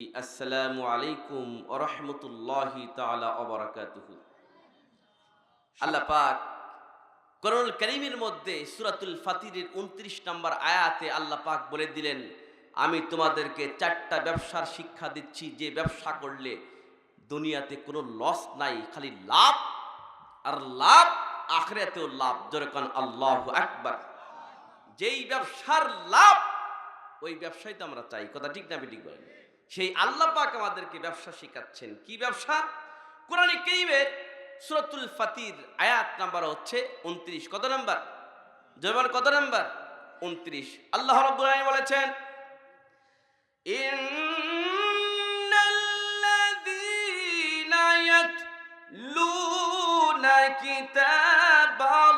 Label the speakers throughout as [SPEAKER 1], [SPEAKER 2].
[SPEAKER 1] আসসালামু আলাইকুম ওয়া রাহমাতুল্লাহি তাআলা ওয়া বারাকাতুহু। আল্লাহ পাক কোরআনুল কারীমের মধ্যে সূরাতুল ফাতিরের ২৯ নম্বর আয়াতে আল্লাহ পাক বলে দিলেন, আমি তোমাদেরকে ৪টা ব্যবসার শিক্ষা দিচ্ছি, যে ব্যবসা করলে দুনিয়াতে কোনো লস নাই, খালি লাভ আর লাভ, আখিরাতেও লাভ। জোরে কোন আল্লাহু আকবার। যেই ব্যবসার লাভ, ওই ব্যবসায় তো আমরা চাই। কথা ঠিক না বেঠিক বলেন? সেই আল্লাহ পাক আমাদেরকে ব্যবসা শিখাচ্ছেন। কি ব্যবসা? কোরআনে কারীমের সূরাতুল ফাতির আয়াত নাম্বার হচ্ছে ২৯। কত নাম্বার? জবান কত নাম্বার? ২৯। আল্লাহ রাব্বুল আলামিন বলেছেন, ইন্নাল্লাযীনা ইয়াতলুনা কিতাবাল্লাহ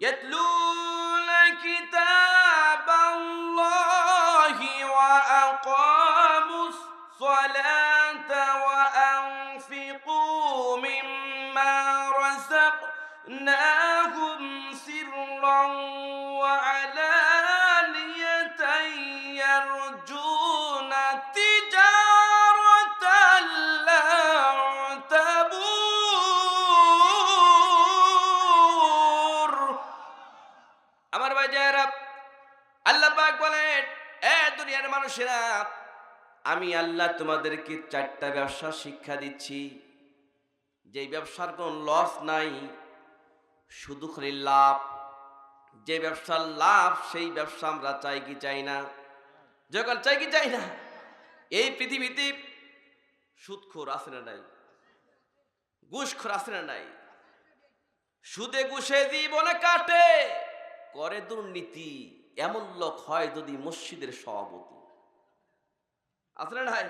[SPEAKER 1] يتلون كتاب الله وأقاموا الصلاة وأنفقوا مما رزقناهم سرا وعلانية يرجون تجارة لن تبور। আমার ভাইজানেরা, আল্লাহ পাক বলেন, এ দুনিয়ার মানুষেরা, আমি আল্লাহ তোমাদেরকে ৪টা ব্যবসা শিক্ষা দিচ্ছি, যেই ব্যবসার কোনো লস নাই, শুধু খালি লাভ। যে ব্যবসার লাভ, সেই ব্যবসা আমরা চাই কি চাই না? যখন চাই কি চাই না? এই পৃথিবীতে সুদখোর আছে না নাই? ঘুষখোর আছে না নাই? সুদে ঘুষে জীবনে কাটে, করে দুর্নীতি, এমন লোক হয় যদি মসজিদের সভাপতি। আছে না নাই?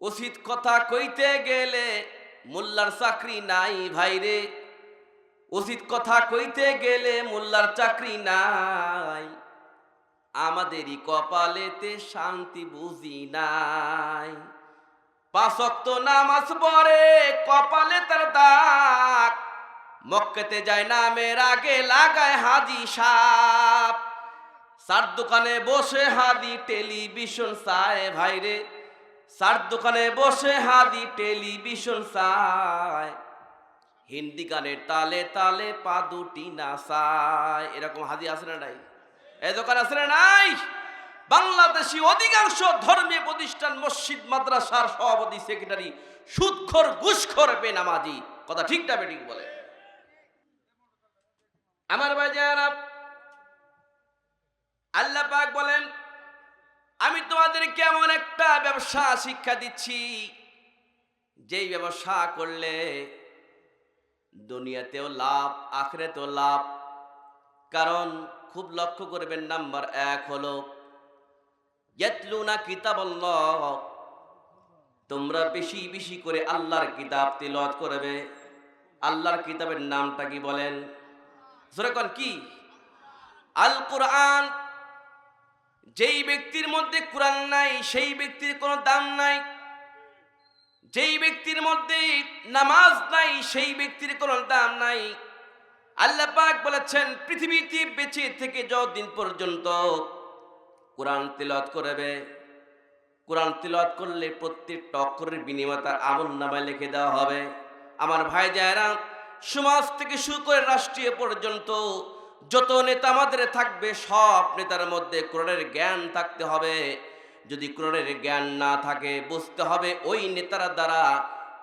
[SPEAKER 1] উচিত কথা কইতে গেলে মোল্লার চাকরি নাই ভাইরে, উচিত কথা কইতে গেলে মোল্লার চাকরি নাই, আমাদেরই কপালেতে শান্তি বুঝি নাই। ৫ ওয়াক্ত নামাজ পড়ে, কপালে তার দাগ, মক্কাতে যায় নামের আগে লাগায় হাজি সাপ, সার দোকানে বসে হাদি টেলিভিশন চায় ভাইরে, সার দোকানে বসে হাদি টেলিভিশন চায়, হিন্দি গানের তালে তালে পা দুটি নাচায়। এরকম হাদি আছে না নাই? এই দোকান আছে না নাই? বাংলাদেশি অধিকাংশ ধর্মীয় প্রতিষ্ঠান, মসজিদ, মাদ্রাসার সভাপতি, সেক্রেটারি সুদখোর, ঘুষখোর, বেনামাজি। কথা ঠিক না বেঠিক বলে? আমার ভাইজানেরা, আল্লাহ পাক বলেন, আমি তোমাদেরকে এমন একটা ব্যবসা শিক্ষা দিচ্ছি, যেই ব্যবসা করলে দুনিয়াতেও লাভ, আখিরাতেও লাভ। কারণ খুব লক্ষ্য করবেন, নাম্বার ১ হলো ইয়াতলুনা কিতাবাল্লাহ, তোমরা বেশি বেশি করে আল্লাহর কিতাব তিলাওয়াত করবে। আল্লাহর কিতাবের নামটা কি বলেন? জোরে কোন কি? আল কোরআন। যেই ব্যক্তির মধ্যে কোরআন নাই, সেই ব্যক্তির কোনো দাম নাই। যেই ব্যক্তির মধ্যে নামাজ নাই, সেই ব্যক্তির কোনো দাম নাই। আল্লাহ পাক বলেছেন, পৃথিবীতে বেঁচে থেকে যতদিন পর্যন্ত কোরআন তিলাওয়াত করবে, কোরআন তিলাওয়াত করলে প্রত্যেকটা অক্ষরের বিনিময়ে তার আমলনামায় লিখে দেওয়া হবে। আমার ভাইজানেরা, সমাজ থেকে শুরু করে রাষ্ট্রীয় পর্যন্ত যত নেতা আমাদের থাকবে, সব নেতার মধ্যে কোরআনের জ্ঞান থাকতে হবে। যদি কোরআনের জ্ঞান না থাকে, বুঝতে হবে ওই নেতার দ্বারা,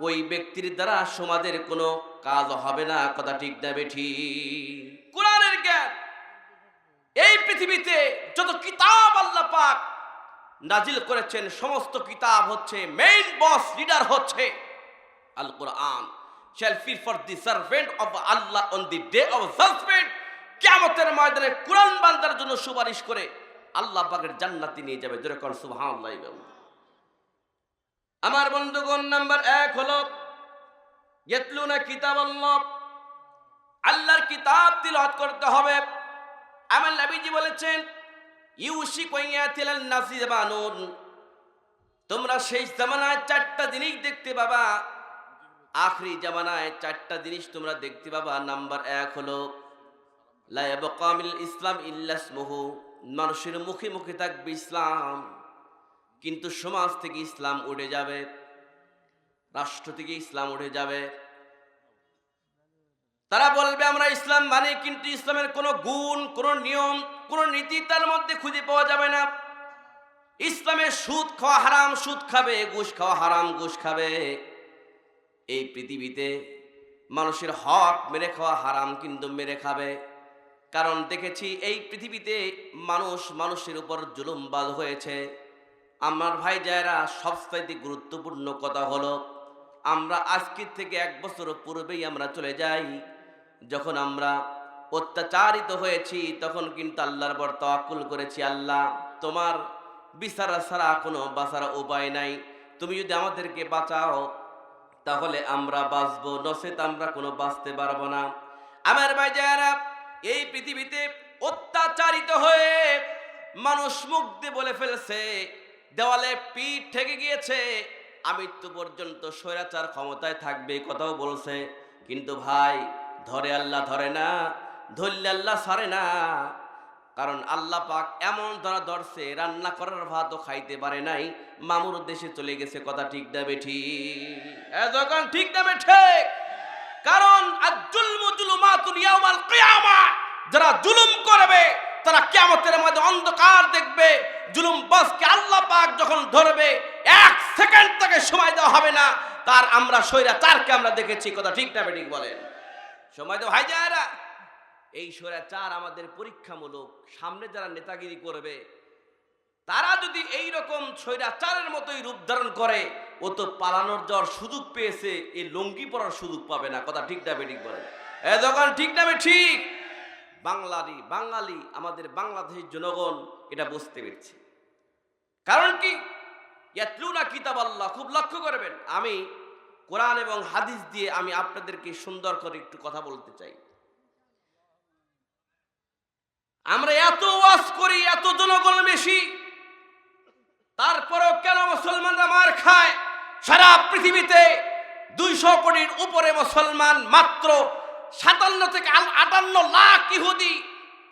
[SPEAKER 1] ওই ব্যক্তির দ্বারা সমাজের কোনো কাজ হবে না। কথা ঠিক না বেঠিক? কোরআনের জ্ঞান। এই পৃথিবীতে যত কিতাব আল্লাহ পাক নাজিল করেছেন, সমস্ত কিতাব হচ্ছে, মেইন বস লিডার হচ্ছে আল কোরআন। shall fear for the servant of Allah on the day of judgment। কিয়ামতের ময়দানে কোরআন বান্দার জন্য সুপারিশ করে আল্লাহ পাকের জান্নাতে নিয়ে যাবে। জোরে কোন সুবহানাল্লাহ। আমার বন্ধুগণ, নাম্বার ১ হলো ইয়াতলুনা কিতাবাল্লাহ, আল্লাহর কিতাব তিলাওয়াত করতে হবে। আমার নবীজি বলেছেন, ইউশিকু ইয়াতিলান নাসি জামানুন, তোমরা শেষ জামানায় ৪টা জিনিস দেখতে পাবা। আখরি জামানায় চারটা জিনিস তোমরা দেখতে পাবা। নাম্বার 1 হলো লা ইয়াবকা মিল ইসলাম ইল্লা ইসমুহু, মানুষের মুখে মুখে থাকবে ইসলাম, কিন্তু সমাজ থেকে ইসলাম উঠে যাবে, রাষ্ট্র থেকে ইসলাম উঠে যাবে। তারা বলবে আমরা ইসলাম মানি, কিন্তু ইসলামের কোনো গুণ, কোনো নিয়ম, কোনো নীতি তার মধ্যে খুঁজে পাওয়া যাবে না। ইসলামে সুদ খাওয়া হারাম, সুদ খাবে, ঘুষ খাওয়া হারাম, ঘুষ খাবে। এই পৃথিবীতে মানুষের হক মেরে খাওয়া হারাম, কিন্তু মেরে খাবে। কারণ দেখেছি এই পৃথিবীতে মানুষ মানুষের উপর জুলুমবাজ হয়েছে। আমার ভাই যারা, সবচাইতে গুরুত্বপূর্ণ কথা হলো আমরা আজকের থেকে 1 বছর পূর্বেই আমরা চলে যাই। যখন আমরা অত্যাচারিত হয়েছি তখন কিন্তু আল্লাহর উপর তাওয়াক্কুল করেছি, আল্লাহ তোমার বিচার ছাড়া কোনো বাঁচার উপায় নাই, তুমি যদি আমাদেরকে বাঁচাও তাহলে আমরা বাঁচবো, নচেত আমরা কোনো বাঁচতে পারবো না। আমার ভাই যারা, এই পৃথিবীতে অত্যাচারিত হয়ে মানুষ মুখ দিয়ে বলে ফেলছে, দেওয়ালে পিঠ ঠেকে গিয়েছে, আমৃত্যু পর্যন্ত স্বৈরাচার ক্ষমতায় থাকবে, কথাও বলছে। কিন্তু ভাই ধরে আল্লাহ ধরে না, ধরলে আল্লাহ ছাড়ে না। কারণ আল্লাহ পাক এমন ধরা ধরছে, রান্না করার ভাতও খাইতে পারে নাই, মামুর দেশে চলে গেছে। কথা ঠিক না বেঠি? যখন ঠিক না বেঠে, কারণ আজ-জুলমু জুলুমাতুল ইয়াউমাল কিয়ামা, যারা জুলুম করবে তারা কিয়ামতের মধ্যে অন্ধকার দেখবে। জুলুমবাজকে আল্লাহ পাক যখন ধরবে 1 সেকেন্ড তাকে সময় দেওয়া হবে না। তার আমরা স্বৈরাচারকে আমরা দেখেছি। কথা ঠিক না বেঠিক বলেন? সময় দেওয়া হয় যায়রা। এই স্বৈরাচার আমাদের পরীক্ষামূলক। সামনে যারা নেতাগিরি করবে তারা যদি এই রকম স্বৈরাচারের মতোই রূপ ধারণ করে, ও তো পালানোর যাওয়ার সুযোগ পেয়েছে, এই লুঙ্গি পরার সুযোগ পাবে না। কথা ঠিক না বেঠিক বলেন? যখন ঠিক না ঠিক, বাঙালি আমাদের বাংলাদেশের জনগণ এটা বুঝতে পেরেছে। কারণ কি? ইয়াতলুনা কিতাবাল্লাহ, খুব লক্ষ্য করবেন। আমি কোরআন এবং হাদিস দিয়ে আমি আপনাদেরকে সুন্দর করে একটু কথা বলতে চাই। আমরা এত ওয়াজ করি, এত জনগণ বেশি, তারপরেও কেন মুসলমানরা মার খায়? সারা পৃথিবীতে 200 কোটির উপরে মুসলমান, মাত্র 57 থেকে 58 লাখ ইহুদি।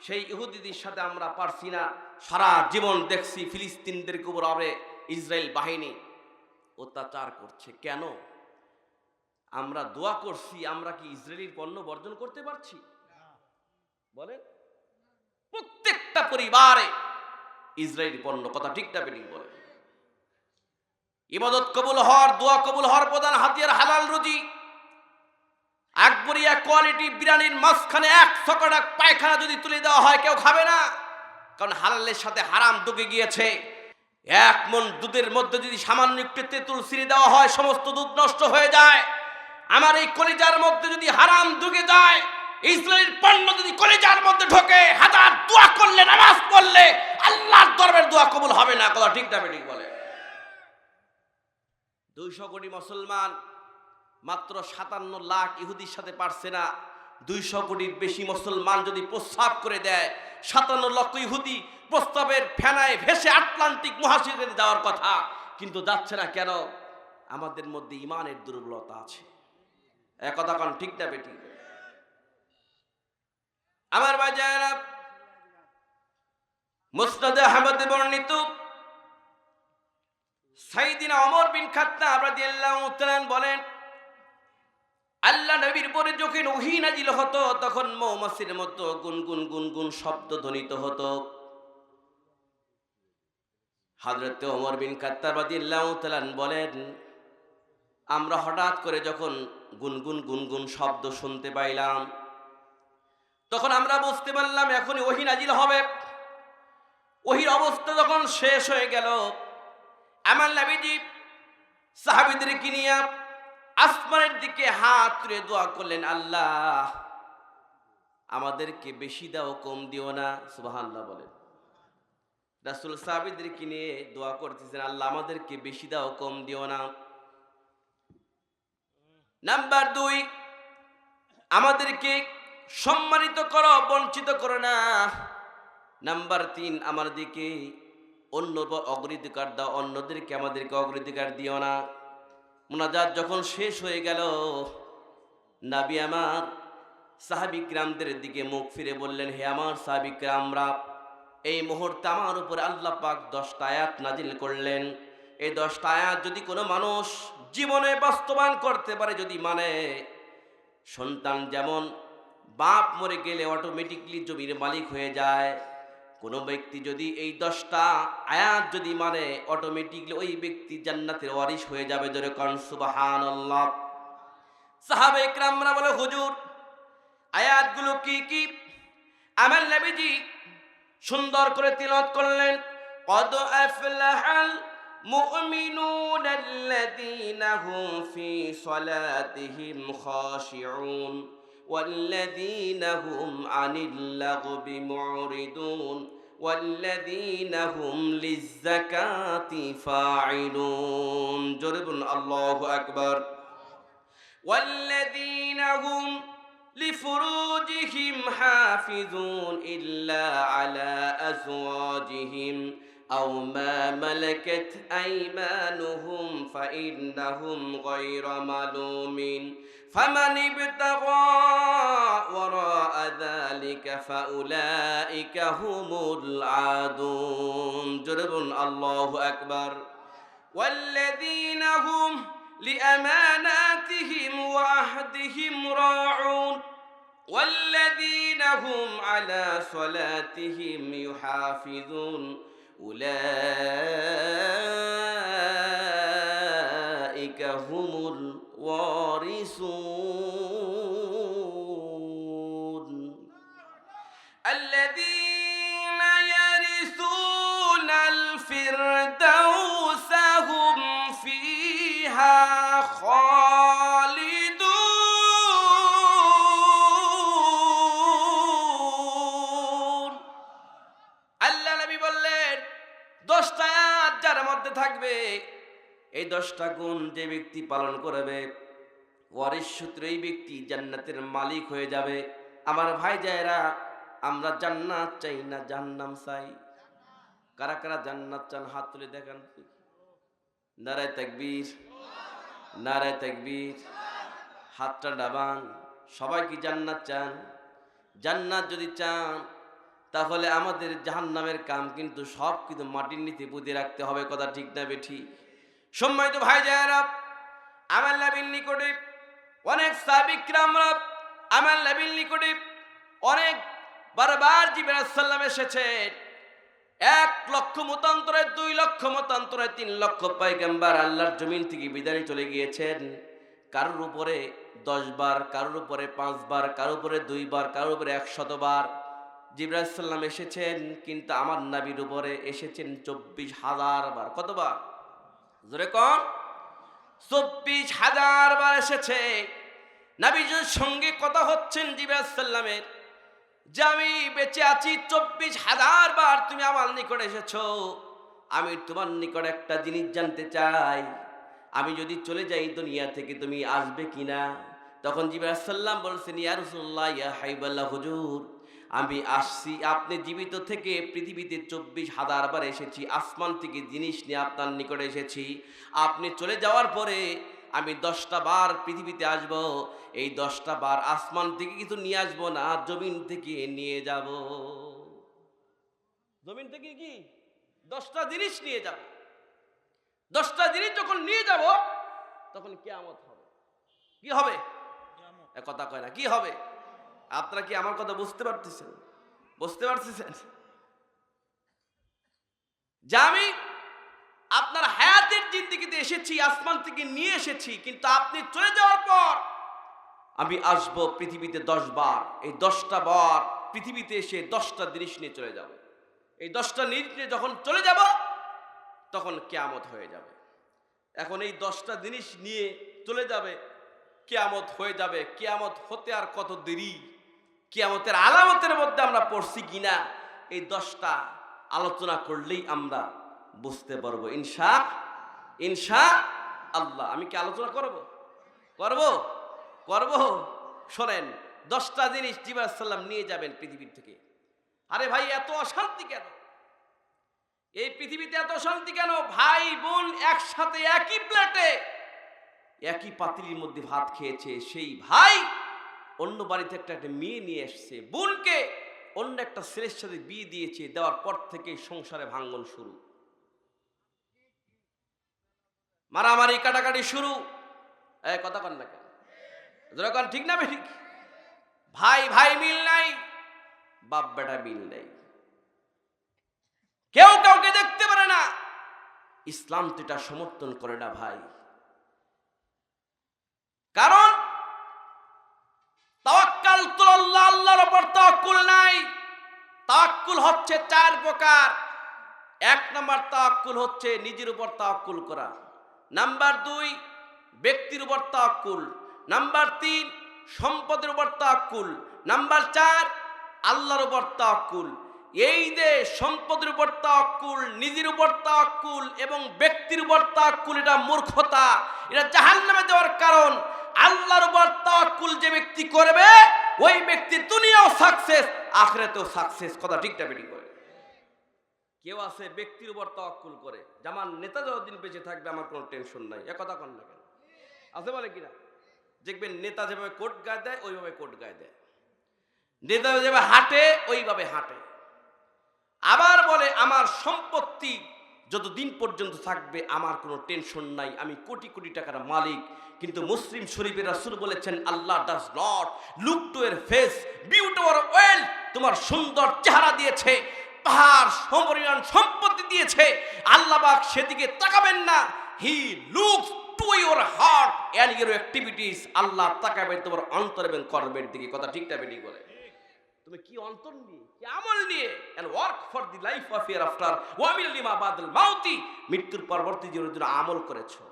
[SPEAKER 1] সেই ইহুদিদের সাথে আমরা পারছি না। সারা জীবন দেখছি ফিলিস্তিনদেরকে উপর ইসরায়েল বাহিনী অত্যাচার করছে। কেন? আমরা দোয়া করছি, আমরা কি ইসরায়েলের পণ্য বর্জন করতে পারছি? বলেন? প্রত্যেকটা পরিবারে ইসরায়েলি পণ্য। কথা ঠিক না বেঠিক বলেন? ইবাদত কবুল হওয়ার, দোয়া কবুল হওয়ার প্রধান হাতিয়ার হালাল রুজি। আকবরিয়া কোয়ালিটি বিরিয়ানির মাঝখানে 100 টাকা পায়খানা যদি তুলে দেওয়া হয়, কেউ খাবে না। কারণ হালালের সাথে হারাম ঢুকে গিয়েছে। 1 মণ দুধের মধ্যে যদি সামান্য একটু তেঁতুল ছিঁড়ে দেওয়া হয়, সমস্ত দুধ নষ্ট হয়ে যায়। আমার এই কলিজার মধ্যে যদি হারাম ঢুকে যায়, ইসরায়েলের পণ্য যদি কলিজার মধ্যে ঢোকে, হাজার দোয়া করলে, নামাজ পড়লে আল্লাহর দরবারে দোয়া কবুল হবে না। কথা ঠিক না বেঠিক বলে? 200 কোটি মুসলমান, মাত্র 57 লাখ ইহুদির সাথে পারছে না। 200 কোটির বেশি মুসলমান যদি প্রস্তাব করে দেয়, 57 লক্ষ ইহুদি প্রস্তাবের ফেনায় ভেসে আটলান্টিক মহাসাগরে যাওয়ার কথা, কিন্তু যাচ্ছে না কেন? আমাদের মধ্যে ইমানের দুর্বলতা আছে। একথা কোন ঠিক না বেঠিক? আমার বাজারা, মুসনাদে আহমদে বর্ণিত সাইয়েদিনা ওমর বিন খাত্তাব রাদিয়াল্লাহু তাআলা বলেন, আল্লাহ নবীর উপরে যখন ওহী নাজিল হতো তখন মৌমাছির মতো গুনগুন গুনগুন শব্দ ধ্বনিত হতো। হযরত ওমর বিন খাত্তাব রাদিয়াল্লাহু তাআলা বলেন, আমরা হঠাৎ করে যখন গুনগুন গুনগুন শব্দ শুনতে পাইলাম, তখন আমরা বুঝতে পারলাম এখনই ওহী নাজিল হবে। ওহীর অবস্থা যখন শেষ হয়ে গেল, আমার নবীজি সাহাবীদেরকে নিয়ে আসমানের দিকে হাত তুলে দোয়া করলেন, আল্লাহ আমাদেরকে বেশি দাও, কম দিও না। সুবহানাল্লাহ বলেন। রাসূল সাহাবীদেরকে নিয়ে দোয়া করতেছেন, আল্লাহ আমাদেরকে বেশি দাও, কম দিও না। নাম্বার 2, আমাদেরকে সম্মানিত করো, বঞ্চিত করো না। নাম্বার 3, আমাদেরকে অন্য অগ্রাধিকার দাও, অন্যদেরকে আমাদেরকে অগ্রাধিকার দিও না। মুনাজাত যখন শেষ হয়ে গেল, নবী আমার সাহাবী কিরামদের দিকে মুখ ফিরে বললেন, হে আমার সাহাবী কিরামরা, এই মুহূর্তে আমার উপরে আল্লাহ পাক 10টা আয়াত নাজিল করলেন। এই 10টা আয়াত যদি কোনো মানুষ জীবনে বাস্তবায়ন করতে পারে, যদি মানে, সন্তান যেমন বাপ মরে গেলে অটোমেটিকলি জমির মালিক হয়ে যায়, কোনো ব্যক্তি যদি এই 10টা আয়াত যদি মানে, অটোমেটিকলি ওই ব্যক্তি জান্নাতের ওয়ারিশ হয়ে যাবে। জোরে কোন সুবহানাল্লাহ। সাহাবা ইকরামরা বলে, হুজুর আয়াতগুলো কি কি? আমার নবীজি সুন্দর করে তিলাওয়াত করলেন, কদ আফলাহাল মুমিনুন আল্লাযীনা হুম ফি সালাতিহিম খাশিউন ওয়াল্লাযীনা হুম আনিল লাগবি মুরিদুন ওয়াল্লাযীনা হুম লিয-যাকাতি ফাঈলুন। জোরে বলুন আল্লাহু আকবার। والذين هم لفروجهم حافظون إلا على أزواجهم أو ما ملكت أيمانهم فإنهم غير ملومين فمن ابتغى وراء ذلك فأولئك هم العادون. جرب الله أكبر. والذين هم لأماناتهم وعهدهم راعون والذين هم على صلاتهم يحافظون أولئك هم الوارثون الذين يرثون الفردوس هم فيها খালিদুন। আল্লাহ নবী বললেন, 10টা আয়াত যার মধ্যে থাকবে, এই 10টা গুণ যে ব্যক্তি পালন করবে, ওয়ারিশ সূত্রে এই ব্যক্তি জান্নাতের মালিক হয়ে যাবে। আমার ভাই জায়েরা, আমরা জান্নাত চাই না জাহান্নাম চাই? কারা কারা জান্নাত চান হাত তুলে দেখান। নারায়ে তাকবীর, নারায়ে তাকবীর। হাতটা ডাবান। সবাই কি জান্নাত চান? জান্নাত যদি চান, তাহলে আমাদের জাহান্নামের কাম কিন্তু সব কিন্তু মাটির নিচে পুঁতে রাখতে হবে। কথা ঠিক না বেঠি? সম্মানিত ভাই জানেরা, আমার নবীর নিকটে অনেক সাহাবী কিরামরা, আমার নবীর নিকটে অনেক বারবার জিবরাইল আলাইহিস সালাম এসেছেন। 1 লক্ষ মতান্তরে, 2 লক্ষ মতান্তরে, 3 লক্ষ পয়গম্বর আল্লাহর জমিন থেকে বিদায় চলে গিয়েছেন। কারোর উপরে 10 বার, কারোর উপরে 5 বার, কারোর উপরে 2 বার, কারোর উপরে 100 বার জিবরাইল আলাইহিস সালাম এসেছেন। কিন্তু আমার নবীর উপরে এসেছেন 24,000 বার। কতবার? জোরে কোন? 24,000 বার এসেছে। নবীজির সঙ্গে কথা হচ্ছেন জিবরাইল আলাইহিস সালামের, যে আমি বেঁচে আছি 24,000 বার তুমি আমার নিকট এসেছো, আমি তোমার নিকট একটা জিনিস জানতে চাই, আমি যদি চলে যাই দুনিয়া থেকে তুমি আসবে কিনা? তখন জিবরাইল আলাইহিস সালাম বলছেন, ইয়া রাসূলুল্লাহ, ইয়া হাবিবাল্লাহ, হুজুর আমি আসছি, আপনি জীবিত থেকে পৃথিবীতে 24,000 বার এসেছি, আসমান থেকে জিনিস নিয়ে আপনার নিকটে এসেছি। আপনি চলে যাওয়ার পরে আমি 10টা বার পৃথিবীতে আসব। এই 10টা বার আসমান থেকে কিছু নিয়ে আসবো না, জমিন থেকে নিয়ে যাব। জমিন থেকে কি 10টা জিনিস নিয়ে যাব। 10টা জিনিস যখন নিয়ে যাব, তখন কিয়ামত হবে। কি হবে? কথা কয় না, কি হবে? আপনারা কি আমার কথা বুঝতে পারতেছেন? বুঝতে পারতেছেন যে আমি আপনার হায়াতের জিন্দেগিতে এসেছি, আসমান থেকে নিয়ে এসেছি, কিন্তু আপনি চলে যাওয়ার পর আমি আসব পৃথিবীতে 10 বার। এই 10টা বার পৃথিবীতে এসে 10টা জিনিস নিয়ে চলে যাব। এই 10টা জিনিস নিয়ে যখন চলে যাব, তখন কিয়ামত হয়ে যাবে। এখন এই 10টা জিনিস নিয়ে চলে যাবে, কিয়ামত হয়ে যাবে। কিয়ামত হতে আর কত দেরি? কিয়ামতের আলামতের মধ্যে আমরা পড়ছি কিনা, এই 10টা আলোচনা করলেই আমরা বুঝতে পারবো ইনশাআল্লাহ। আমি কি আলোচনা করব? শোনেন, 10টা জিনিস জিবরাইল আলাইহিস সালাম নিয়ে যাবেন পৃথিবীর থেকে। আরে ভাই, এত অশান্তি কেন এই পৃথিবীতে? এত অশান্তি কেন? ভাই বোন একসাথে একই প্লেটে একই পাতিলির মধ্যে ভাত খেয়েছে, সেই ভাই অন্য বাড়িতে একটা মেয়ে নিয়ে এসছে, বোনকে অন্য একটা ছেলের সাথে বিয়ে দিয়েছে, দেওয়ার পর থেকে সংসারে ভাঙ্গন শুরু, মারামারি কাটাকাটি শুরু। কথা কন না কেন? যখন ঠিক না ঠিক, ভাই ভাই মিল নাই, বাপ বেটা মিল নাই, কেউ কাউকে দেখতে পারে না। ইসলাম তো এটা সমর্থন করে না ভাই। কারণ তাওয়াক্কাল তো আল্লাহ, আল্লাহর উপর তাওয়াক্কুল নাই। তাওয়াক্কুল হচ্ছে 4 প্রকার। 1 নাম্বার তাওয়াক্কুল হচ্ছে নিজের উপর তাওয়াক্কুল করা। নাম্বার 2 ব্যক্তির উপর তাওয়াক্কুল। নাম্বার 3 সম্পদের উপর তাওয়াক্কুল। নাম্বার 4 আল্লাহর উপর তাওয়াক্কুল। এই যে সম্পদের উপর তাওয়াক্কুল, নিজের উপর তাওয়াক্কুল এবং ব্যক্তির উপর তাওয়াক্কুল, এটা মূর্খতা, এটা জাহান্নামে যাওয়ার কারণ। আল্লাহর উপর তাওয়াক্কুল যে ব্যক্তি করবে, ওই ব্যক্তি দুনিয়াও সাকসেস, আখিরাতেও সাকসেস। কথা ঠিকটা বেটি করে। কেউ আছে ব্যক্তির উপর তাওয়াক্কুল করে, যে আমার নেতা যতদিন বেঁচে থাকবে আমার কোনো টেনশন নাই। কথা কন না কেন? আছে বলে কিনা? দেখবেন নেতা যেভাবে কোট গায়ে দেয় ওইভাবে কোট গায়ে দেয়, নেতা যেভাবে হাঁটে ওইভাবে হাঁটে। আবার বলে আমার সম্পত্তি যতদিন পর্যন্ত থাকবে আমার কোনো টেনশন নাই, আমি কোটি কোটি টাকার মালিক। কিন্তু মুসলিম শরীফের রাসূল বলেছেন, আল্লাহ ডাজ নট লুক টু এর ফেস, বিউটি ওর ওয়েল। তোমার সুন্দর চেহারা দিয়েছে, পাহাড় সমপরিমাণ সম্পত্তি দিয়েছে, আল্লাহ পাক সেদিকে তাকাবেন না। He looks to your heart and your activities. Allah তাকাবেন তোমার অন্তর এবং কর্মের দিকে। কথা ঠিকটা বেটি করে। তুমি কি অন্তর নিয়ে, কি আমল নিয়ে, and work for the life of hereafter ওয়া মিন লিমা বাদাল মাউতি, মৃত্যুর পরবর্তী জীবনের জন্য আমল করেছো।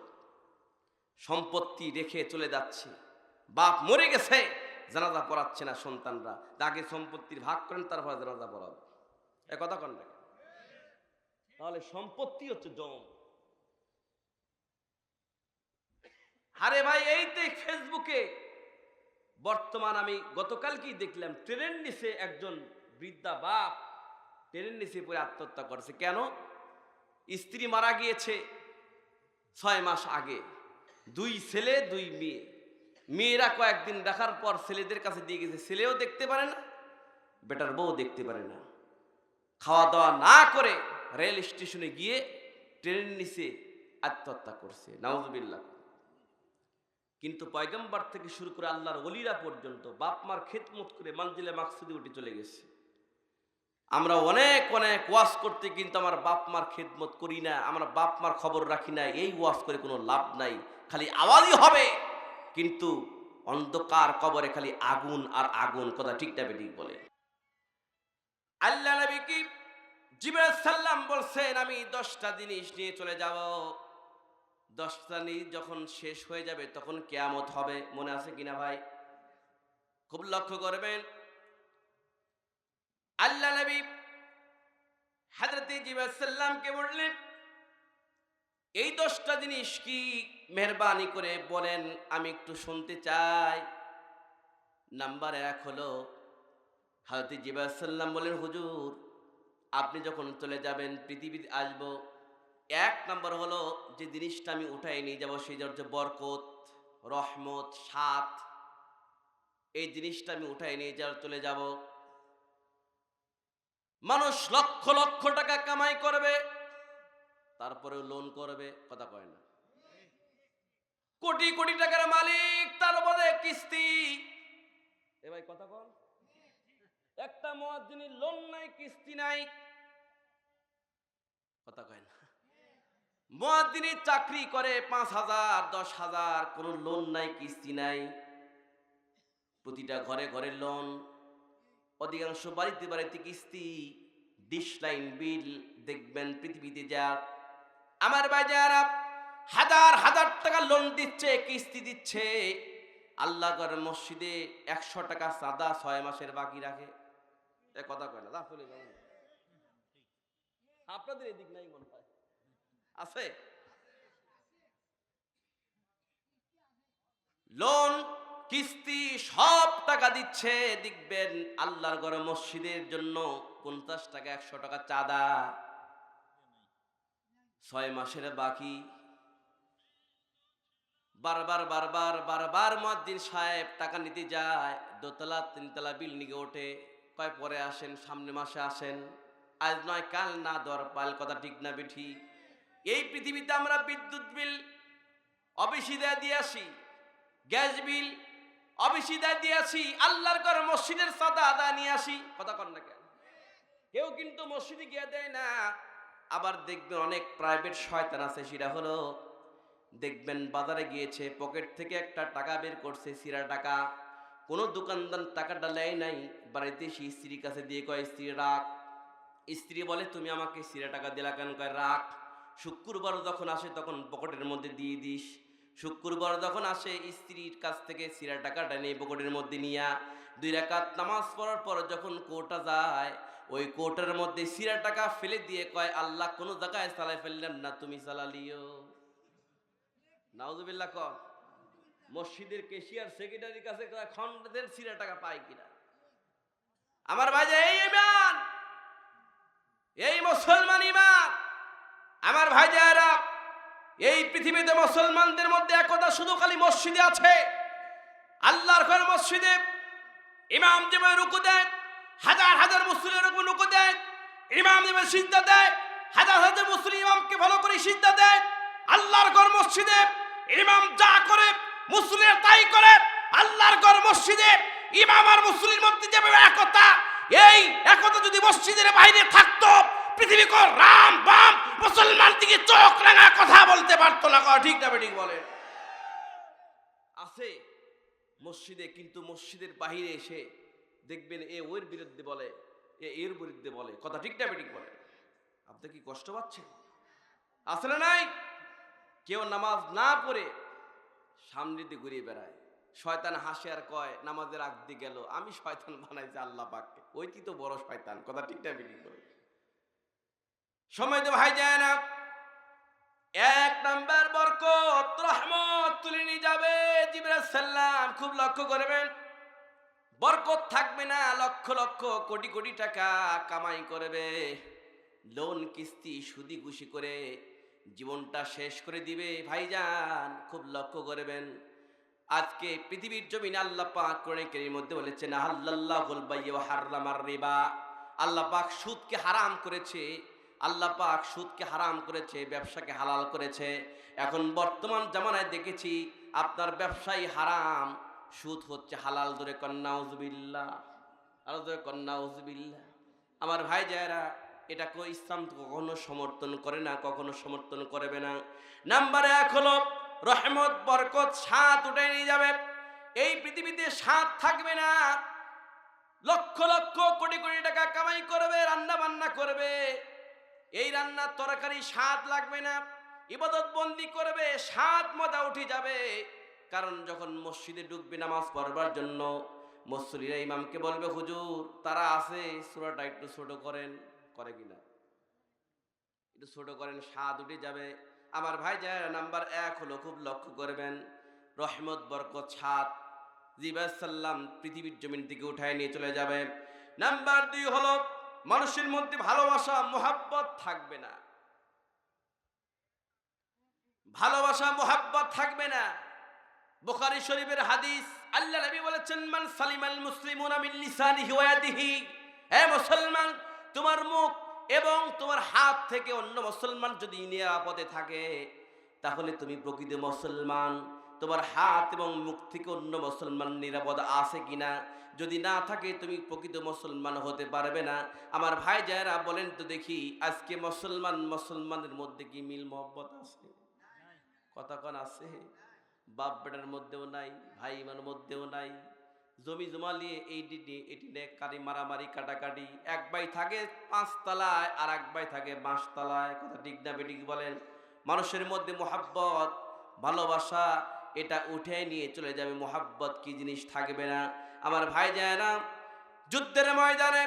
[SPEAKER 1] সম্পত্তি রেখে চলে যাচ্ছে, বাপ মরে গেছে, জানাজা পড়াচ্ছে না সন্তানরা, তাকে সম্পত্তির ভাগ করেন, তারপর জানাজা পড়াবে। কথা কন না? তাহলে সম্পত্তি হচ্ছে জম। আরে ভাই, এই তো ফেসবুকে বর্তমান, আমি গতকালকেই দেখলাম, ট্রেনের নিচে একজন বৃদ্ধা বাপ ট্রেনের নিচে পড়ে আত্মহত্যা করেছে। কেন? স্ত্রী মারা গিয়েছে 6 মাস আগে, 2 ছেলে 2 মেয়ে। মেয়েরা কয়েকদিন দেখার পর ছেলেদের কাছে দিয়ে গেছে, ছেলেও দেখতে পারে না, বেটার বউ দেখতে পারে না। খাওয়া দাওয়া না করে রেল স্টেশনে গিয়ে ট্রেনের নিচে আত্মহত্যা করছে, নাউজুবিল্লাহ। কিন্তু পয়গম্বর থেকে শুরু করে আল্লাহর ওলিরা পর্যন্ত বাপ মার খেদমত করে মানজিলে মাকসুদে উঠে চলে গেছে। আমরা অনেক অনেক ওয়াজ করতে কিন্তু আমার বাপ মার খেদমত করি না, আমরা বাপ মার খবর রাখি না। এই ওয়াজ করে কোনো লাভ নাই, খালি আওয়াজই হবে, কিন্তু অন্ধকার কবরে খালি আগুন আর আগুন। কথা ঠিকটা বেঠিক বলে। আল্লাহ নবী কি জিবরাইল সাল্লাম বলছেন, আমি 10টা জিনিস নিয়ে চলে যাব, 10টা জিনিস যখন শেষ হয়ে যাবে তখন কিয়ামত হবে। মনে আছে কিনা ভাই? খুব লক্ষ্য করবেন। আল্লাহ নবী হযরত জিবরাইল সাল্লামকে বললেন, এই 10টা জিনিস কি, মেহেরবানি করে বলেন, আমি একটু শুনতে চাই। নাম্বার 1 হলো, হযরত জিবরাইল সাল্লাম বলেন, হুজুর আপনি যখন চলে যাবেন, পৃথিবীতে আসবো, 1 নাম্বার হলো যে জিনিসটা আমি উঠাই নিয়ে যাবো, সেই হচ্ছে বরকত, রহমত, সাথ। এই জিনিসটা আমি উঠাই নিয়ে চলে যাব। মানুষ লক্ষ লক্ষ টাকা কামাই করবে, তারপরেও লোন করবে। কথা কয় না? কোটি কোটি টাকার মালিক, তারপরে কিস্তি। এ ভাই কথা কন। একটা মুয়াজ্জিনের লোন নাই, কিস্তি নাই। কথা কয় না? মুয়াজ্জিনের চাকরি করে 5,000 10,000, কোনো লোন নাই, কিস্তি নাই। প্রতিটা ঘরে ঘরে লোন, অধিকাংশ বাড়িতে বাড়িতে কিস্তি, ডিশ লাইন বিল। দেখবেন পৃথিবীতে যা আমার বাজার হাজার হাজার টাকা লোন দিচ্ছে, কিস্তি দিচ্ছে। আল্লাহ ঘরের মসজিদে 100 টাকা চাঁদা 6 মাসের বাকি রাখে। এ কথা কয় না? চলে যাবেন আপনাদের এদিক নাই মনে হয়, আছে? লোন কিস্তি সব টাকা দিচ্ছে। দেখবেন আল্লাহর ঘরে মসজিদের জন্য 50 টাকা 100 টাকা চাঁদা, 6 মাসের বাকি। বারবার বারবার বারবার মুয়াজ্জিন সাহেব টাকা নিতে যায়, দোতলা তিনতলা বিল্ডিং এ ওঠে, কয় পরে আসেন, সামনে মাসে আসেন, আজ নয় কাল না দর পাল, কথা ঠিক না বেঠি? এই পৃথিবীতে আমরা বিদ্যুৎ বিল অবিসিদায় দিয়ে আসি, গ্যাস বিল অবিসিদায় দিয়ে আসি, আল্লাহর ঘর মসজিদের চাঁদা আদায় নিয়ে আসি, কথা কন না কেন? কেউ কিন্তু মসজিদে গিয়ে দেয় না। আবার দেখবেন অনেক প্রাইভেট শয়তান আছে, সেটা হলো দেখবেন বাজারে গিয়েছে, পকেট থেকে একটা টাকা বের করছে, সিরা টাকা, কোনো দোকানদার টাকাটা নেয় নাই, বাড়িতে এসে স্ত্রীর কাছে দিয়ে কয়, স্ত্রী রাখ। স্ত্রী বলে, তুমি আমাকে সিরা টাকা দিলা কেন? কয় রাখ, শুক্রবার যখন আসে তখন পকেটের মধ্যে দিয়ে দিস। শুক্রবার যখন আসে স্ত্রীর কাছ থেকে সিরা টাকাটা নিয়ে পকেটের মধ্যে নিয়া 2 রাকাত নামাজ পড়ার পর যখন কোটা যায়, ওই কোটার মধ্যে সিরা টাকা ফেলে দিয়ে কয়, আল্লাহ কোনো জায়গায় চালাই ফেললেন না, তুমি চালালিও। নাউজুবিল্লাহ কর। মসজিদের কেশিয়ার সেক্রেটারির কাছে খন্ডের সিরা টাকা পায় কিনা? আমার ভাই, এই ইমান, এই মুসলমান ইমান, আমার ভাই যারা, এই পৃথিবীতে মুসলমানদের মধ্যে একতা শুধু খালি মসজিদে আছে। আল্লাহর ঘর মসজিদে ইমাম যেভাবে রুকু দেয়, হাজার হাজার মুসলিমের উপর রুকু দেয়, ইমাম যেভাবে সিজদা দেয়, হাজার হাজার মুসলিম ইমামকে ভালো করে সিজদা দেয়। আল্লাহর ঘর মসজিদে ইমাম যা করে মুসলিম তাই করে। আল্লাহর ঘর মসজিদে ইমাম আর মুসলিমের মধ্যে যেভাবে একতা, এই একতা যদি মসজিদের বাইরে থাকতো, পৃথিবী কো রাম বাম মুসলমান থেকে চোখ রাঙা কথা বলতে পারতো না। ঠিক না ঠিক বলে? আছে মসজিদে, কিন্তু মসজিদের বাইরে এসে দেখবেন এ ওর বিরুদ্ধে বলে, এ এর বিরুদ্ধে বলে, কথা ঠিক না ঠিক বলে? আপনি কি কষ্ট পাচ্ছেন? আসলে নাই, কেউ নামাজ না পড়ে সামনে দিয়ে ঘুরিয়ে বেড়ায়, শয়তান হাসে আর কয় নামাজের আগ দিয়ে গেল, আমি শয়তান বানাইছি আল্লাহ পাককে, ওইটি তো বড় শয়তান, কথা ঠিক না ঠিক বলে? সময় তো ভাই যায় না। 1 নাম্বার বরকত রহমত তুলে নিয়ে যাবে জিবরাইল সাল্লাম, খুব লক্ষ্য করবেন। বরকত থাকবে না, লক্ষ লক্ষ কোটি কোটি টাকা কামাই করবে, লোন কিস্তি সুদি ঘুষি করে জীবনটা শেষ করে দিবে। ভাইজান খুব লক্ষ্য করবেন, আজকে পৃথিবীর জমিনে আল্লাহ পাক কোরআন কারীমের মধ্যে বলেছেন, আহাল্লাল্লাহুল বাই'a ওয়া হাররামার রিবা। আল্লাহ পাক সুদকে হারাম করেছে, আল্লাহ পাক সুদকে হারাম করেছে, ব্যবসাকে হালাল করেছে। এখন বর্তমান জামানায় দেখেছি আপনার ব্যবসাই হারাম, সুদ হচ্ছে হালাল। ধরে কন্যা উযবিল্লাহ, আর ধরে কন্যা উযবিল্লাহ। আমার ভাই যারা, এটা কো ইসলাম তো কখনো সমর্থন করে না, কখনো সমর্থন করবে না। নাম্বার 1 হলো রহমত বরকত সাত উঠে নিয়ে যাবে। এই পৃথিবীতে সাত থাকবে না, লক্ষ লক্ষ কোটি কোটি টাকা কামাই করবে, রান্না বান্না করবে, এই রান্নার তরকারি স্বাদ লাগবে না, ইবাদত বন্দি করবে, স্বাদ মজা উঠে যাবে। কারণ যখন মসজিদে ঢুকবে নামাজ পড়বার জন্য, মুসল্লিরা ইমামকে বলবে, হুজুর তারা আছে, সূরাটা একটু ছোট করেন, করে কিনা? একটু ছোট করেন, স্বাদ উঠে যাবে। আমার ভাই যারা, নাম্বার 1 হলো খুব লক্ষ্য করবেন, রহমত বরকত সাত জিবরাইল সাল্লাম পৃথিবীর জমিন থেকে উঠায় নিয়ে চলে যাবে। নাম্বার 2 হলো মানুষের মধ্যে ভালোবাসা মোহাব্বত থাকবে না, ভালোবাসা মোহাব্বত থাকবে না। বুখারী শরীফের হাদিস, আল্লাহ নবী বলেছেন, মান সালিমাল মুসলিমুনা মিন লিসানিহি ওয়া ইয়াদিহি। হে মুসলমান, তোমার মুখ এবং তোমার হাত থেকে অন্য মুসলমান যদি নিরাপদে থাকে, তাহলে তুমি প্রকৃত মুসলমান। তোমার হাত এবং মুখ থেকে অন্য মুসলমান নিরাপদ আছে কিনা, যদি না থাকে তুমি প্রকৃত মুসলমান হতে পারবে না। আমার ভাই যারা, বলেন তো দেখি, আজকে মুসলমানের মধ্যে কি মিল মহব্বত আছে? কথা কোন আছে? বাপ বেটার মধ্যেও নাই, ভাই ইমার মধ্যেও নাই, জমি জমা নিয়ে এটি নিয়ে কারি মারামারি কাটাকাটি। এক ভাই থাকে 5 তলায় আর এক ভাই থাকে 5 তলায়, কথা ঠিক না বেঠিক বলেন? মানুষের মধ্যে মোহাব্বত ভালোবাসা এটা উঠে নিয়ে চলে যাবে, মোহাব্বত কি জিনিস থাকবে না। আমার ভাই যায় না, যুদ্ধের ময়দানে,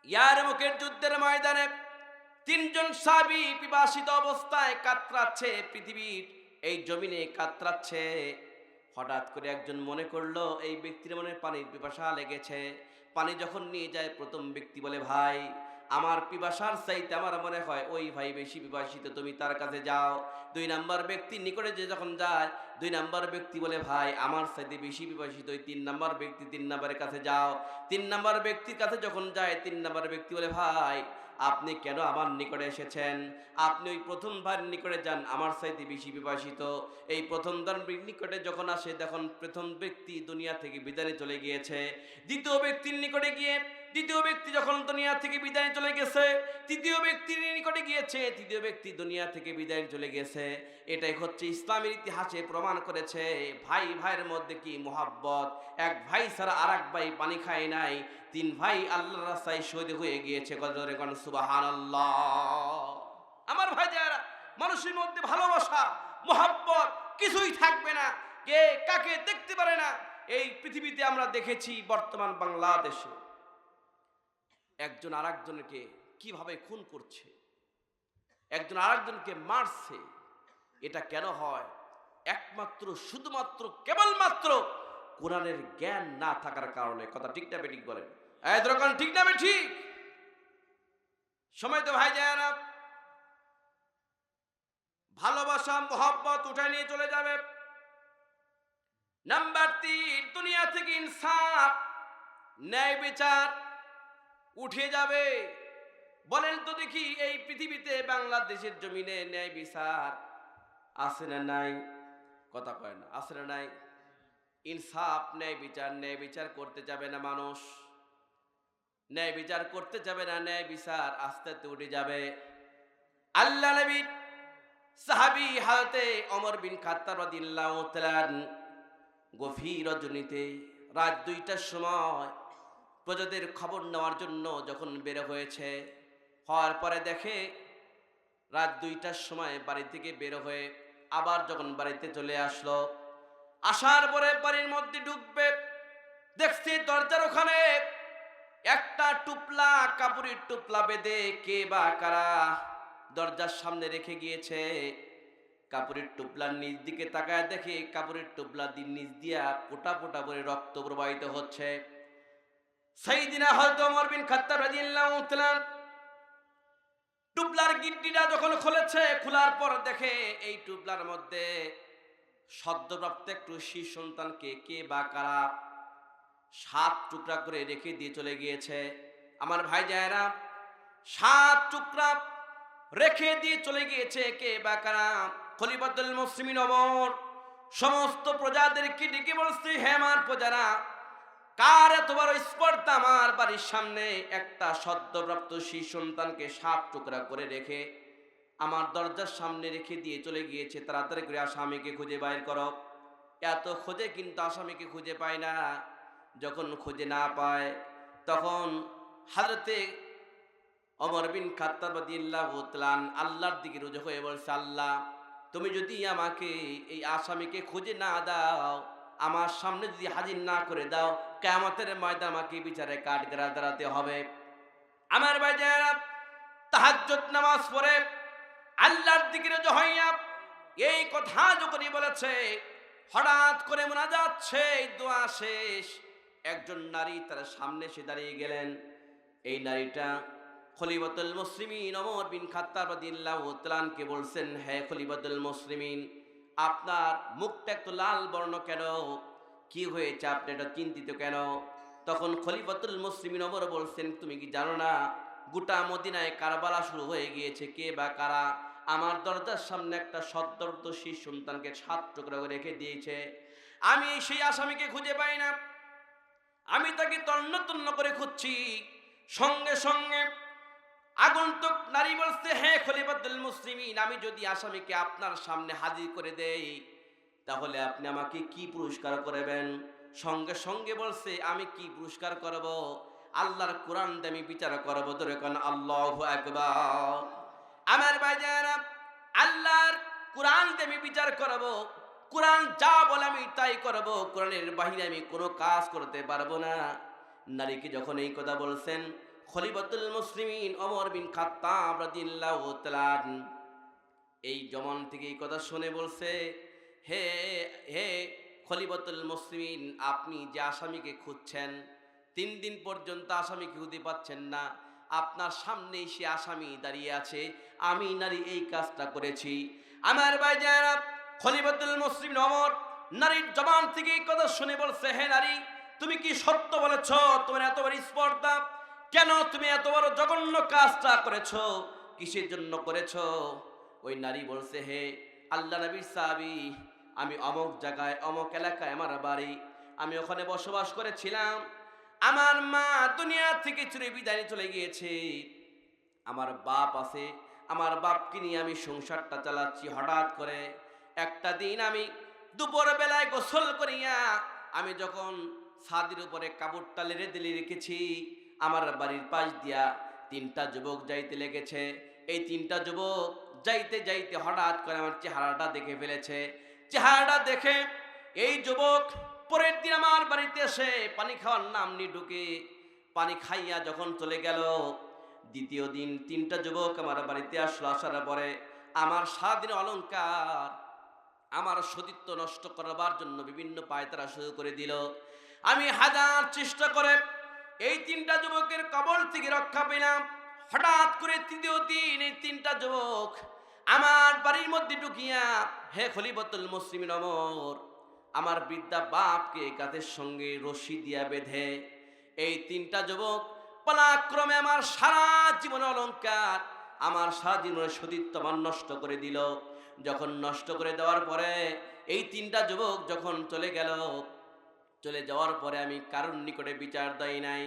[SPEAKER 1] ইয়ারমুকের যুদ্ধের ময়দানে 3 জন সাহাবী পিপাসিত অবস্থায় কাতরাচ্ছে, পৃথিবীর এই জমিনে কাতরাচ্ছে। হঠাৎ করে একজন মনে করলো এই ব্যক্তির মনে পানির পিপাসা লেগেছে। পানি যখন নিয়ে যায়, প্রথম ব্যক্তি বলে, ভাই আমার পিপাসার চাইতে আমার মনে হয় ওই ভাই বেশি পিপাসিত, তুমি তার কাছে যাও। 2 নাম্বার ব্যক্তির নিকটে যে যখন যায়, 2 নাম্বার ব্যক্তি বলে ভাই আমার চাইতে বেশি পিপাসিত, ওই 3 নাম্বার ব্যক্তি 3 নাম্বারের কাছে যাও। 3 নাম্বার ব্যক্তির কাছে যখন যায়, 3 নাম্বার ব্যক্তি বলে ভাই আপনি কেন আমার নিকটে এসেছেন? আপনি ওই প্রথম ভাইয়ের নিকটে যান, আমার চাইতে বেশি বিভাষিত। এই প্রথম নিকটে যখন আসে, তখন প্রথম ব্যক্তি দুনিয়া থেকে বিদায় চলে গিয়েছে। দ্বিতীয় ব্যক্তির নিকটে গিয়ে, দ্বিতীয় ব্যক্তি যখন দুনিয়া থেকে বিদায় চলে গেছে, তৃতীয় ব্যক্তির নিকটে গিয়েছে, তৃতীয় ব্যক্তি দুনিয়া থেকে বিদায় চলে গেছে। এটাই হচ্ছে ইসলামের ইতিহাসে প্রমাণ করেছে ভাই ভাইয়ের মধ্যে কি মোহাব্বত। এক ভাই ছাড়া আর এক ভাই পানি খায় নাই, 3 ভাই আল্লাহর রাস্তায় শহীদ হয়ে গিয়েছে। গজরে কোন সুবহানাল্লাহ। আমার ভাই যারা, মানুষের মধ্যে ভালোবাসা মোহাব্বত কিছুই থাকবে না, কে কাকে দেখতে পারে না। এই পৃথিবীতে আমরা দেখেছি বর্তমান বাংলাদেশে একজন আরেকজনকে কিভাবে খুন করছে, একজন আরেকজনকে মারছে। এটা কেন হয়? একমাত্র শুধুমাত্র কেবলমাত্র কোরআনের জ্ঞান না থাকার কারণে। কথা ঠিক না বেঠিক বলেন? দরকার ঠিক না বেঠিক? সময় তো ভাই যায় না, ভালোবাসা মোহাব্বত উঠে নিয়ে চলে যাবে। নাম্বার 3, দুনিয়া থেকে ইনসাফ ন্যায় বিচার উঠে যাবে। বলেন তো দেখি, এই পৃথিবীতে বাংলাদেশের জমিনে ন্যায় বিচার আছে না নাই? কথা কয় না, আছে না নাই? ইনসাফ, ন্যায় বিচার করতে যাবে না মানুষ, ন্যায় বিচার করতে যাবে না, ন্যায় বিচার আস্তে আস্তে উঠে যাবে। আল্লাহ নবী সাহাবী হাজরতে ওমর বিন খাত্তাব রাদিয়াল্লাহু তাআলা গভীর রজনীতে রাত 2টার সময় প্রজাদের খবর নেওয়ার জন্য যখন বের হয়েছে, হওয়ার পরে দেখে রাত 2টার সময় বাড়ি থেকে বের হয়ে আবার যখন বাড়িতে চলে আসলো, আসার পরে বাড়ির মধ্যে ঢুকবে, দেখছি দরজার ওখানে একটা টুপলা, কাপড়ের টুপলা বেঁধে কে বা কারা দরজার সামনে রেখে গিয়েছে। কাপড়ের টুপলার নিচ দিকে তাকায় দেখে কাপড়ের টুপলা নিচ দিয়া ফোঁটা ফোঁটা করে রক্ত প্রবাহিত হচ্ছে। সাইয়েদিনা হযরত ওমর বিন খাত্তাব রাদিয়াল্লাহু তাআলা টুপলার গিট্টিটা যখন খুলেছে, খোলার পর দেখে এই টুপলার মধ্যে সদ্যপ্রাপ্ত একটু শিশু সন্তানকে কে বা কারা 7 টুকরা করে রেখে দিয়ে চলে গিয়েছে। আমার ভাই জানেরা, 7 টুকরা রেখে দিয়ে চলে গিয়েছে কে বা কারা? খলিফাতুল মুসলিমিন ওমর সমস্ত প্রজাদেরকে ডেকে বলছে, হে আমার প্রজারা, কার এত বড় স্পর্ধা আমার বাড়ির সামনে একটা সদ্যপ্রাপ্ত শিশু সন্তানকে 7 টুকরা করে রেখে আমার দরজার সামনে রেখে দিয়ে চলে গিয়েছে? তাড়াতাড়ি করে আসামিকে খুঁজে বাইর করো। এত খোঁজে কিন্তু আসামিকে খুঁজে পায় না। যখন খুঁজে না পায়, তখন হযরতে ওমর বিন খাত্তাব রাদিয়াল্লাহু তাআলা আল্লাহর দিকে রুজু হয়ে বলছে, আল্লাহ তুমি যদি আমাকে এই আসামিকে খুঁজে না দাও, আমার সামনে যদি হাজির না করে দাও, কিয়ামতের ময়দানে আমাকে বিচারে কাঠগড়া দাঁড়াতে হবে। আমার ভাইজানেরা, তাহাজ্জুদ নামাজ পড়ে আল্লাহর দিকে রুজু হইয়া এই কথা যখনই বলেছে, হঠাৎ করে মুনাজাত শেষ, দোয়া শেষ, একজন নারী তার সামনে এসে দাঁড়িয়ে গেলেন। এই নারীটা খলিফাতুল মুসলিমিন ওমর বিন খাত্তাব রাদিয়াল্লাহু তাআলাকে বলছেন, হে খলিফাতুল মুসলিমিন, আপনার মুখটা একটু লাল বর্ণ কেন? কি হয়েছে? আপনি এটা চিন্তিত কেন? তখন খলিফাতুল মুসলিমিন ওমর বলছেন, তুমি কি জানো না গোটা মদিনায় কারবালা শুরু হয়ে গিয়েছে? কে বা কারা আমার দরজার সামনে একটা সদ্যপ্রাপ্ত শিশু সন্তানকে 7 টুকরা করে রেখে দিয়েছে? আমি সেই আসামিকে খুঁজে পাই না, আমি তাকে তন্ন তন্ন করে খুঁজছি। সঙ্গে সঙ্গে আগন্তুক নারী বলছে, হে খলিফাতুল মুসলিমিন, আমি যদি আসামিকে আপনার সামনে হাজির করে দেই, তাহলে আপনি আমাকে কি পুরস্কার করবেন? সঙ্গে সঙ্গে বলছে, আমি কি পুরস্কার করব? আল্লাহর কোরআন দিয়ে আমি বিচার করব। ধরে কোন আল্লাহু আকবার। আমার ভাইজানেরা, আল্লাহর কোরআন দিয়ে আমি বিচার করব। কোরআন যা বলে আমি তাই করব, কোরআনের বাহিরে আমি কোনো কাজ করতে পারবো না। নারীকে যখন এই কথা বলছেন, খলিফাতুল মুসলিমিন ওমর বিন খাত্তাব রাদিয়াল্লাহু তাআলা এই জমান থেকে এই কথা শুনে বলছে, হে হে খলিফাতুল মুসলিমিন, আপনি যে আসামিকে খুঁজছেন, 3 দিন পর্যন্ত আসামিকে খুঁজে পাচ্ছেন না, আপনার সামনেই সে আসামি দাঁড়িয়ে আছে, আমি নারী এই কাজটা করেছি। আমার ভাইজানেরা, খলিফাতুল মুসলিমিন ওমর নারীর জবান থেকে এই কথা শুনে বলছে, হে নারী, তুমি কি সত্য বলেছ? তোমার এত বড় স্পর্ধা, কেন তুমি এত বড় জঘন্য কাজটা করেছো? কিসের জন্য করেছো? ওই নারী বলছে, হে আল্লাহ নবীর সাহাবী, আমি অমুক জায়গায় অমুক এলাকায় আমার বাড়ি, আমি ওখানে বসবাস করেছিলাম। আমার মা দুনিয়া থেকে চিরে বিদায় চলে গিয়েছে, আমার বাপ আছে, আমার বাপকে নিয়ে আমি সংসারটা চালাচ্ছি। হঠাৎ করে একটা দিন আমি দুপুর বেলায় গোসল করিয়া আমি যখন ছাদের উপরে কাপড়টা লেড়ে দিলে রেখেছি, আমার বাড়ির পাশ দিয়া তিনটা যুবক যাইতে লেগেছে। এই তিনটা যুবক যাইতে যাইতে হঠাৎ করে আমার চেহারাটা দেখে ফেলেছে। চেহারাটা দেখে এই যুবক পরের দিন আমার বাড়িতে এসে পানি খাওয়ার নাম নিয়ে ঢুকে পানি খাইয়া যখন চলে গেল, দ্বিতীয় দিন তিনটা যুবক আমার বাড়িতে আসলো। আসার পরে আমার সারাদিন অলংকার, আমার সতীত্ব নষ্ট করবার জন্য বিভিন্ন পায়তারা শুরু করে দিল। আমি হাজার চেষ্টা করে এই তিনটা যুবকের কবল থেকে রক্ষা পেলাম। হঠাৎ করে তৃতীয় দিন এই তিনটা যুবক আমার বাড়ির মধ্যে ঢুকিয়া, হে খলিফাতুল মুসলিমিন ওমর, আমার বৃদ্ধা বাপকে কাঁধের সঙ্গে রশি দিয়া বেঁধে এই তিনটা যুবক পলাক্রমে আমার সারা জীবন অলংকার, আমার সারা জীবনের সতীত্ব নষ্ট করে দিল। যখন নষ্ট করে দেওয়ার পরে এই তিনটা যুবক যখন চলে গেল, চলে যাওয়ার পরে আমি কারোর নিকটে বিচার দেই নাই,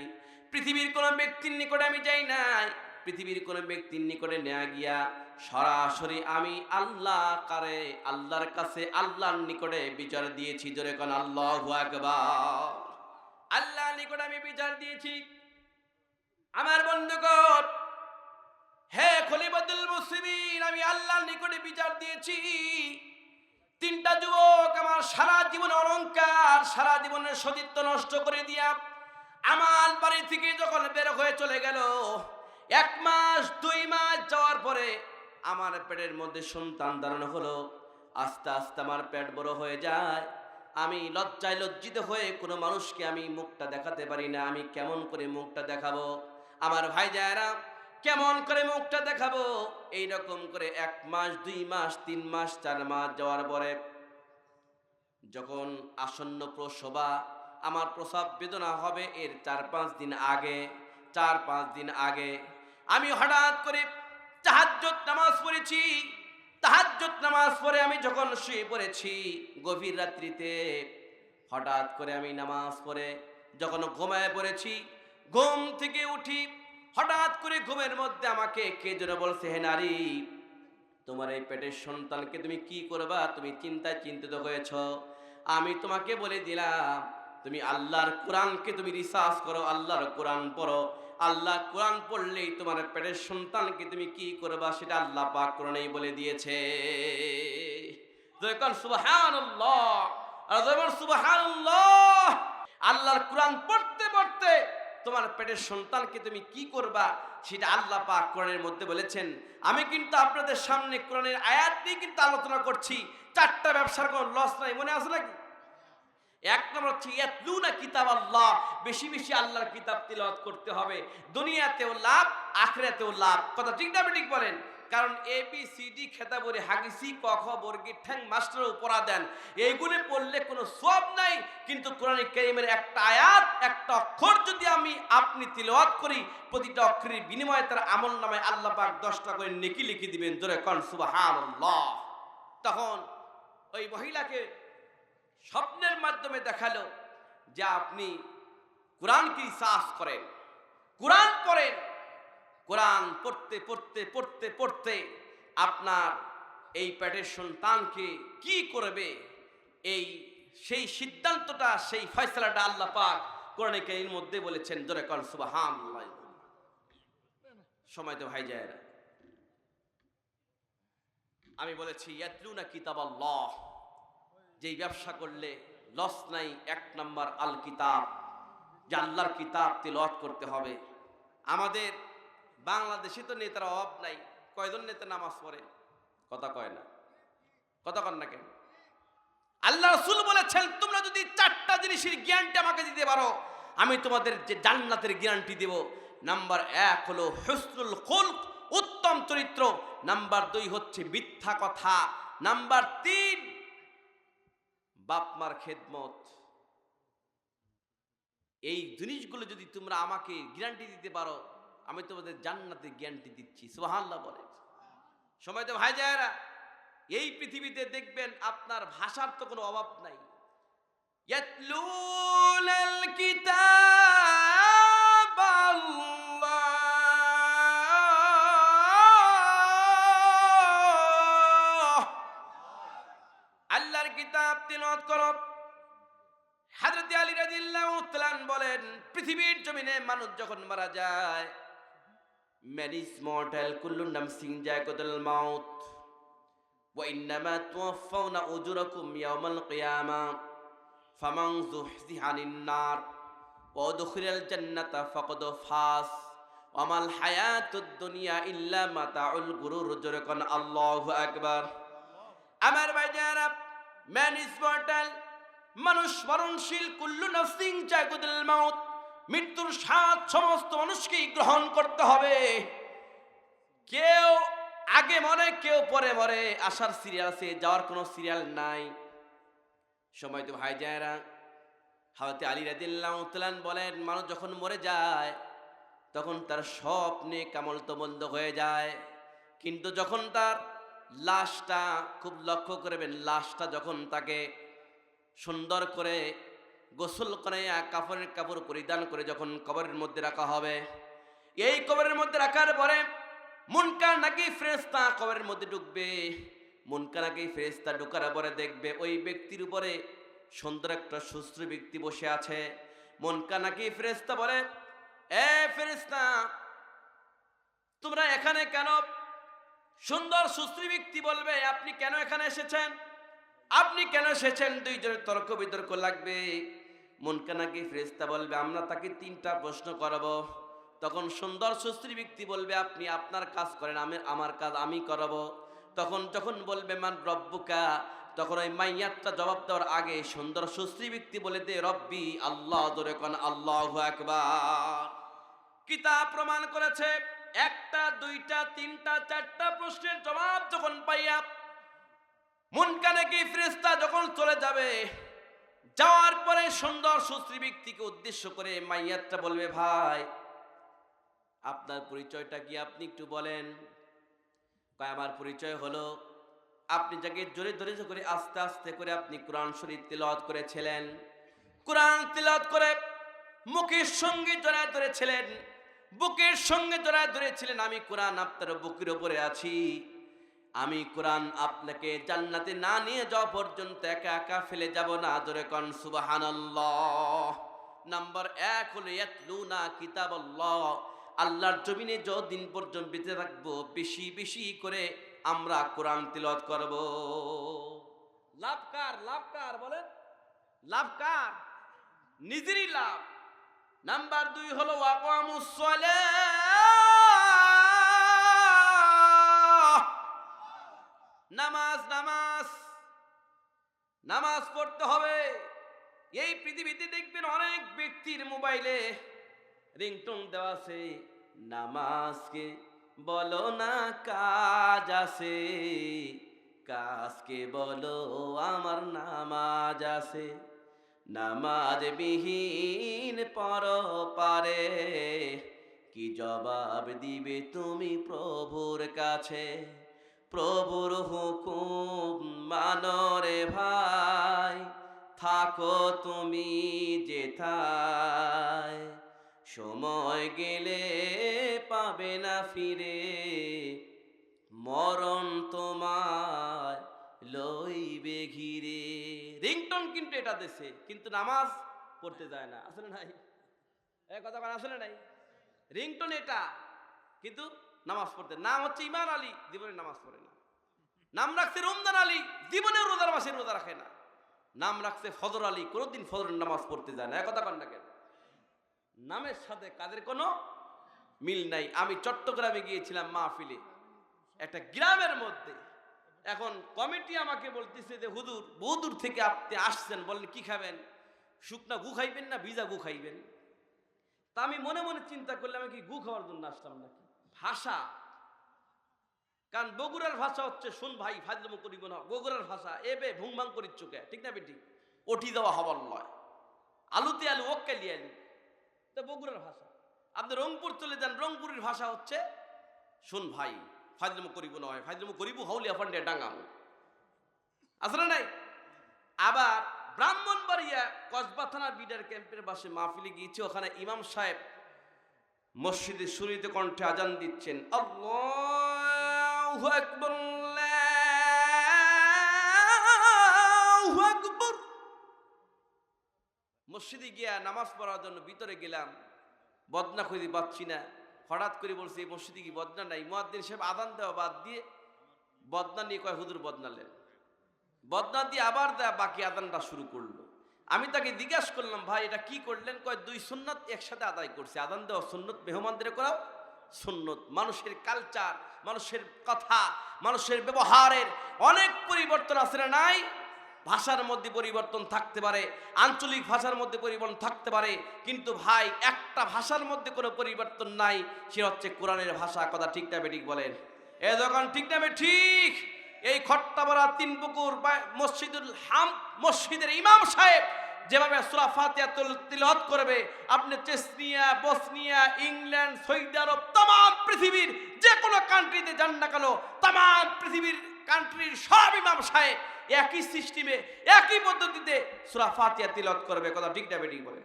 [SPEAKER 1] পৃথিবীর কোনো ব্যক্তির নিকটে আমি যাই নাই, পৃথিবীর কোনো ব্যক্তির নিকটে নেওয়া গিয়া সরাসরি আমি আল্লাহর কাছে আল্লাহর নিকটে বিচার দিয়েছি। জোরে কোন আল্লাহু আকবার। আল্লাহর নিকটে আমি বিচার দিয়েছি। আমার বন্ধুগণ, হে খলিফাতুল মুসলিমিন, আমি আল্লাহর নিকটে বিচার দিয়েছি। তিনটা যুবক আমার সারা জীবন অলংকার, সারা জীবনের সতীত্ব নষ্ট করে দিয়া আমার বাড়ি থেকে যখন বের হয়ে চলে গেল, 1 মাস 2 মাস যাওয়ার পরে আমার পেটের মধ্যে সন্তান ধারণ হলো। আস্তে আস্তে আমার পেট বড় হয়ে যায়। আমি লজ্জায় লজ্জিত হয়ে কোনো মানুষকে আমি মুখটা দেখাতে পারি না। আমি কেমন করে মুখটা দেখাবো? আমার ভাইজানেরা, কেমন করে মুখটা দেখাবো? এই রকম করে 1 মাস 2 মাস 3 মাস 4 মাস যাওয়ার পরে যখন আসন্ন প্রসবা, আমার প্রসব বেদনা হবে এর 4-5 দিন আগে আমি হঠাৎ করে তাহাজ্জুদ নামাজ পড়েছি। তাহাজ্জুদ নামাজ পড়ে আমি যখন শুয়ে পড়েছি গভীর রাত্রিতে, হঠাৎ করে আমি নামাজ পড়ে যখন ঘুমায় পড়েছি, ঘুম থেকে উঠি, হঠাৎ করে ঘুমের মধ্যে আমাকে কে যেন বলছে, হে নারী, তোমার এই পেটের সন্তানকে তুমি কি করবা? তুমি চিন্তায় চিন্তিত হয়েছ। আমি তোমাকে বলে দিলাম, তুমি আল্লাহর কোরআনকে তুমি রিসার্চ করো, আল্লাহর কোরআন পড়ো। আল্লাহ কোরআন পড়লেই তোমার পেটের সন্তানকে তুমি কি করবা সেটা আল্লাহ পাক কোরআনেই বলে দিয়েছে। যখন সুবহানাল্লাহ, যখন সুবহানাল্লাহ, আল্লাহর কোরআন পড়তে পড়তে তোমার পেটের সন্তানকে তুমি কি করবা সেটা আল্লাহ পাক কোরআনের মধ্যে বলেছেন। আমি কিন্তু আপনাদের সামনে কোরআনের আয়াত নিয়ে কিন্তু আলোচনা করছি। 4টা ব্যবসার কোনো লস নাই, মনে আছে নাকি? 1 নম্বর হচ্ছে ইয়াতলুনা কিতাব আল্লাহ, বেশি বেশি আল্লাহর কিতাব তিলাওয়াত করতে হবে। দুনিয়াতেও লাভ, আখিরাতেও লাভ। কথা ঠিক না ঠিক বলেন? কারণ ABCD খেতাবরে হাগিসি ক খ বর্গের ঠ্যাং মাস্টারও পড়া দেন, এইগুলি পড়লে কোনো সওয়াব নাই। কিন্তু কোরআন কারীমের একটা আয়াত, একটা অক্ষর যদি আপনি তিলাওয়াত করি, প্রতিটা অক্ষরের বিনিময়ে তার আমলনামায় আল্লাহ পাক 10টা করে নেকি লিখে দিবেন। জোরে কোন সুবহানাল্লাহ। তখন ওই মহিলাকে স্বপ্নের মাধ্যমে দেখালো যে আপনি কোরআনকে রিসার্চ করেন, কোরআন পড়েন। কোরআন পড়তে পড়তে পড়তে পড়তে আপনার এই পেটের সন্তানকে কি করবে, সেই সিদ্ধান্তটা, সেই ফয়সালাটা আল্লাহ পাক কোরআনে কারীমের মধ্যে বলেছেন। জোরে কোন সুবহানাল্লাহ। সময় তো ভাই যায় না, আমি বলেছি ইয়াতলুনা কিতাবাল্লাহ, যেই ব্যবসা করলে লস নাই। 1 নম্বর আল কিতাব, যে আল্লাহর কিতাব তিলাওয়াত করতে হবে। আমাদের বাংলাদেশে তো নেতার অভাব নাই। কয়জন নেতা নামাজ পড়ে? কথা কয় না, কথা কন না কেন? আল্লাহ রাসূল বলেছেন, তোমরা যদি 4টা জিনিসের গ্যারান্টি আমাকে দিতে পারো, আমি তোমাদের যে জান্নাতের গ্যারান্টি দেব। নাম্বার 1 হলো হুসনুল খুলক, উত্তম চরিত্র। নাম্বার 2 হচ্ছে মিথ্যা কথা। নাম্বার 3 বাপ মার খেদমত। এই জিনিসগুলো যদি তোমরা আমাকে গ্যারান্টি দিতে পারো, আমি তোমাদের জান্নাতে গ্যারান্টি দিচ্ছি। সুবহানাল্লাহ বলে। সময় তো ভাই যায়রা, এই পৃথিবীতে দেখবেন আপনার ভাষার তো কোনো অভাব নাই। ইয়াতলুনাল কিতাব আল্লাহর কিতাব তিলাওয়াত করো। হযরত আলী রাদিয়াল্লাহু তাআলা বলেন, পৃথিবীর জমিনে মানুষ যখন মারা যায়, ম্যান ইজ মর্টাল কুল্লু নাফসিন যায়কাতুল মাউত ওয়া ইন্নামা তুওয়াফাউনা উজুরাকুম ইয়াওমাল কিয়ামা ফামান যুহজিহা আনিন নার ওয়া উদখিলাল জান্নাতা ফাকাদ ফাস ওয়া মাল হায়াতুদ দুনিয়া ইল্লা মাতাউল গুরুর। জোরে কোন আল্লাহু আকবার। আমার ভাইজারা, ম্যান ইজ মর্টাল, মানুষ মরণশীল, কুল্লু নাফসিন যায়কাতুল মাউত, মৃত্যুর স্বাদ সমস্ত মানুষকেই গ্রহণ করতে হবে। কেউ আগে মরে, কেউ পরে মরে, আসার সিরিয়াল আছে, যাওয়ার কোনো সিরিয়াল নাই। সময় তো ভাই যায়রা, হযরত আলী রাদিয়াল্লাহু তাআলা বলেন, মানুষ যখন মরে যায় তখন তার সব নেক আমল তো বন্ধ হয়ে যায়, কিন্তু যখন তার লাশটা, খুব লক্ষ্য করবেন, লাশটা যখন তাকে সুন্দর করে গোসল করে কাফনের কাপড় পরিধান করে যখন কবরের মধ্যে রাখা হবে, এই কবরের মধ্যে রাখার পরে মুনকার নাকির ফেরেশতা কবরের মধ্যে ঢুকবে। মুনকার নাকির ফেরেশতা ঢোকার পরে দেখবে ওই ব্যক্তির উপরে সুন্দর একটা সুশ্রী ব্যক্তি বসে আছে। মুনকার নাকির ফেরেশতা বলে, এ ফেরেশতা, তোমরা এখানে কেন? সুন্দর সুশ্রী ব্যক্তি বলবে, আপনি কেন এখানে এসেছেন? আপনি কেন এসেছেন? দুইজনের তর্ক বিতর্ক লাগবে। মুনকার নাকির ফেরেশতা বলবে, আমরা তাকে 3টা প্রশ্ন করব। তখন সুন্দর সুশ্রী ব্যক্তি বলবে, আপনি আপনার কাজ করেন, আমি আমার কাজ আমি করব। তখন যখন বলবে মান রব্বুকা, তখন ওই মাইয়াতটা জবাব দেওয়ার আগে সুন্দর সুশ্রী ব্যক্তি বলে দে, রব্বি আল্লাহ। জোরে কোন আল্লাহু আকবার। কিতাব প্রমাণ করেছে, 1টা 2টা 3টা 4টা প্রশ্নের জবাব যখন পাইয়া মুনকার নাকির ফেরেশতা যখন চলে যাবে, যাওয়ার পরে সুন্দর সুশ্রী ব্যক্তিকে উদ্দেশ্য করে মাইয়াতটা বলবে, ভাই আপনার পরিচয়টা কি, আপনি একটু বলেন। কয়, আমার পরিচয় হলো, আপনি যাকে জোরে জোরে করে আস্তে আস্তে করে আপনি কোরআন শরীফ তিলাওয়াত করেছিলেন, কোরআন তিলাওয়াত করে মুখের সঙ্গে জড়ায় ধরেছিলেন, বুকের সঙ্গে জড়ায় ধরেছিলেন। আমি কোরআন আপনার বুকের উপরে আছি, আমি কোরআন আপনাকে জান্নাতে না নিয়ে যাওয়া পর্যন্ত একা একা ফেলে যাব না। জোরে কোন সুবহানাল্লাহ। নাম্বার 1 হলো ইয়াতলুনা কিতাবাল্লাহ, আল্লাহর জমিনে যতদিন পর্যন্ত বেঁচে থাকবো বেশি বেশি করে আমরা কোরআন তিলাওয়াত করব। লাভ কার? লাভ কার বলেন? লাভ কার? নিজেরই লাভ। নাম্বার 2 হলো ওয়াকামুস সালাহ, নামাজ। নামাজ নামাজ পড়তে হবে। এই পৃথিবীতে দেখবেন অনেক ব্যক্তির মোবাইলে রিংটোন দেওয়া আছে, নামাজকে বলো না কাজ আছে, কাজকে বলো আমার নামাজ আছে। নামাজ বিহীন পরপারে কি জবাব দিবে তুমি প্রভুর কাছে? প্রভুর হুকুম মানো রে ভাই, থাকো তুমি যেথায়, সময় গেলে পাবে না ফিরে, মরণ তোমায় লইবে ঘিরে। রিংটোন কিন্তু এটা দেশে, কিন্তু নামাজ পড়তে যায় না। আসলে নাই এই কথা বলা, আসলে নাই। রিংটোন এটা, কিন্তু নামাজ পড়তে। নাম হচ্ছে ইমান আলী, জীবনে নামাজ পড়ে না। নাম রাখছে রমজান আলী, জীবনে রোজার মাসে রোজা রাখে না। নাম রাখছে ফজর আলী, কোনোদিন ফজরের নামাজ পড়তে যায় না। এক কথা কন না কেন? নামের সাথে কাদের কোনো মিল নাই। আমি চট্টগ্রামে গিয়েছিলাম মাহফিলে, একটা গ্রামের মধ্যে। এখন কমিটি আমাকে বলতেছে যে হুজুর বহু দূর থেকে আপনি আসছেন, বলেন কি খাবেন? শুকনা গু খাইবেন না ভিজা গু খাইবেন? তা আমি মনে মনে চিন্তা করলাম আমি কি গু খাওয়ার জন্য আসলাম নাকি? ভাষা, কারণ বগুড়ার ভাষা হচ্ছে শুন ভাই ফাজলামো করিব না, বগুড়ার ভাষা এবে ভুংভাং করির চোখে, ঠিক না বেটি? ওটি দেওয়া হবার নয়, আলুতে আলু ওক্কালি আলু, এটা বগুড়ার ভাষা। আপনি রংপুর চলে যান, রংপুরের ভাষা হচ্ছে শুন ভাই ফাজলামো করিব নয়, ফাজলামো করিব হাউলিয়া ফান্ডে ডাঙ্গাম, আসলে নাই? আবার ব্রাহ্মণবাড়িয়া কসবা থানার বিডার ক্যাম্পের পাশে মাহফিলে গিয়েছে, ওখানে ইমাম সাহেব মসজিদে সুরিত কণ্ঠে আজান দিচ্ছেন, আল্লাহু আকবার আল্লাহু আকবার। মসজিদে গিয়া নামাজ পড়ার জন্য ভিতরে গেলাম, বদনা খুঁজে পাচ্ছি না। হঠাৎ করে বলছি এই মসজিদে কি বদনা নাই? মুয়াজ্জিন সাহেব আজান দেওয়া বাদ দিয়ে বদনা নিয়ে কয় হুজুর বদনা লেন, বদনা দিয়ে আবার দেয়া বাকি আদানটা শুরু করলো। আমি তাকে জিজ্ঞাসা করলাম ভাই এটা কি করলেন? কয় দুই সুন্নত একসাথে আদায় করছে, আদান দেওয়া সুন্নত, মেহমানদের করাও সুন্নত। মানুষের কালচার, মানুষের কথা, মানুষের ব্যবহারের অনেক পরিবর্তন আছে না নাই? ভাষার মধ্যে পরিবর্তন থাকতে পারে, আঞ্চলিক ভাষার মধ্যে পরিবর্তন থাকতে পারে, কিন্তু ভাই একটা ভাষার মধ্যে কোনো পরিবর্তন নাই, সে হচ্ছে কোরআনের ভাষা। কথা ঠিক না বেঠিক বলেন? এ দোকান ঠিক না ঠিক? এই খট্টাপাড়া তিনপুকুর মসজিদের ইমাম সাহেব যেভাবে সূরা ফাতিহা তিলাওয়াত করবে, আপনি চেচনিয়া, বসনিয়া, ইংল্যান্ড, সৌদি আরব, तमाम পৃথিবীর যে কোনো কান্ট্রিতে যান না কেন, तमाम পৃথিবীর কান্ট্রির সব ইমাম সাহেব একই সিস্টেমে একই পদ্ধতিতে সূরা ফাতিহা তিলাওয়াত করবে। কথা ঠিক না বেঠিক বলেন?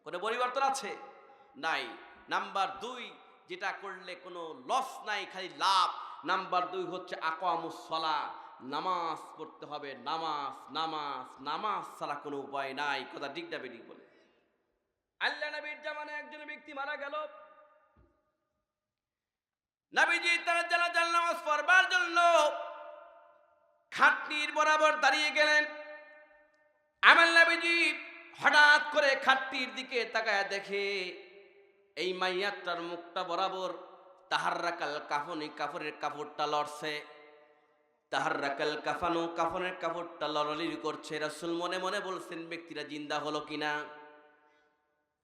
[SPEAKER 1] কোনো পরিবর্তন আছে? নাই। নাম্বার 2, যেটা করলে কোনো লস নাই, খালি লাভ। নাম্বার 2 হচ্ছে আকামুস সালাহ, নামাজ পড়তে হবে। নামাজ নামাজ নামাজ ছাড়া কোনো উপায় নাই। কথা ঠিক না বেঠিক বলে? আল্লাহ নবীর জামানায় একজন ব্যক্তি মারা গেল, নবীজি তার জানাজার নামাজ পড়বার জন্য খাটনির বরাবর দাঁড়িয়ে গেলেন। আমার নবীজি হঠাৎ করে খাটনির দিকে তাকায় দেখে এই মাইয়াটার মুখটা বরাবর তাহাররাকাল কাফনি, কাফনের কাপড়টা লড়ছে, তাহাররাকাল কাফানু, কাফনের কাপড়টা লড়ালিড়ি করছে। রাসূল মনে মনে বলছেন ব্যক্তিটা জিন্দা হলো কিনা,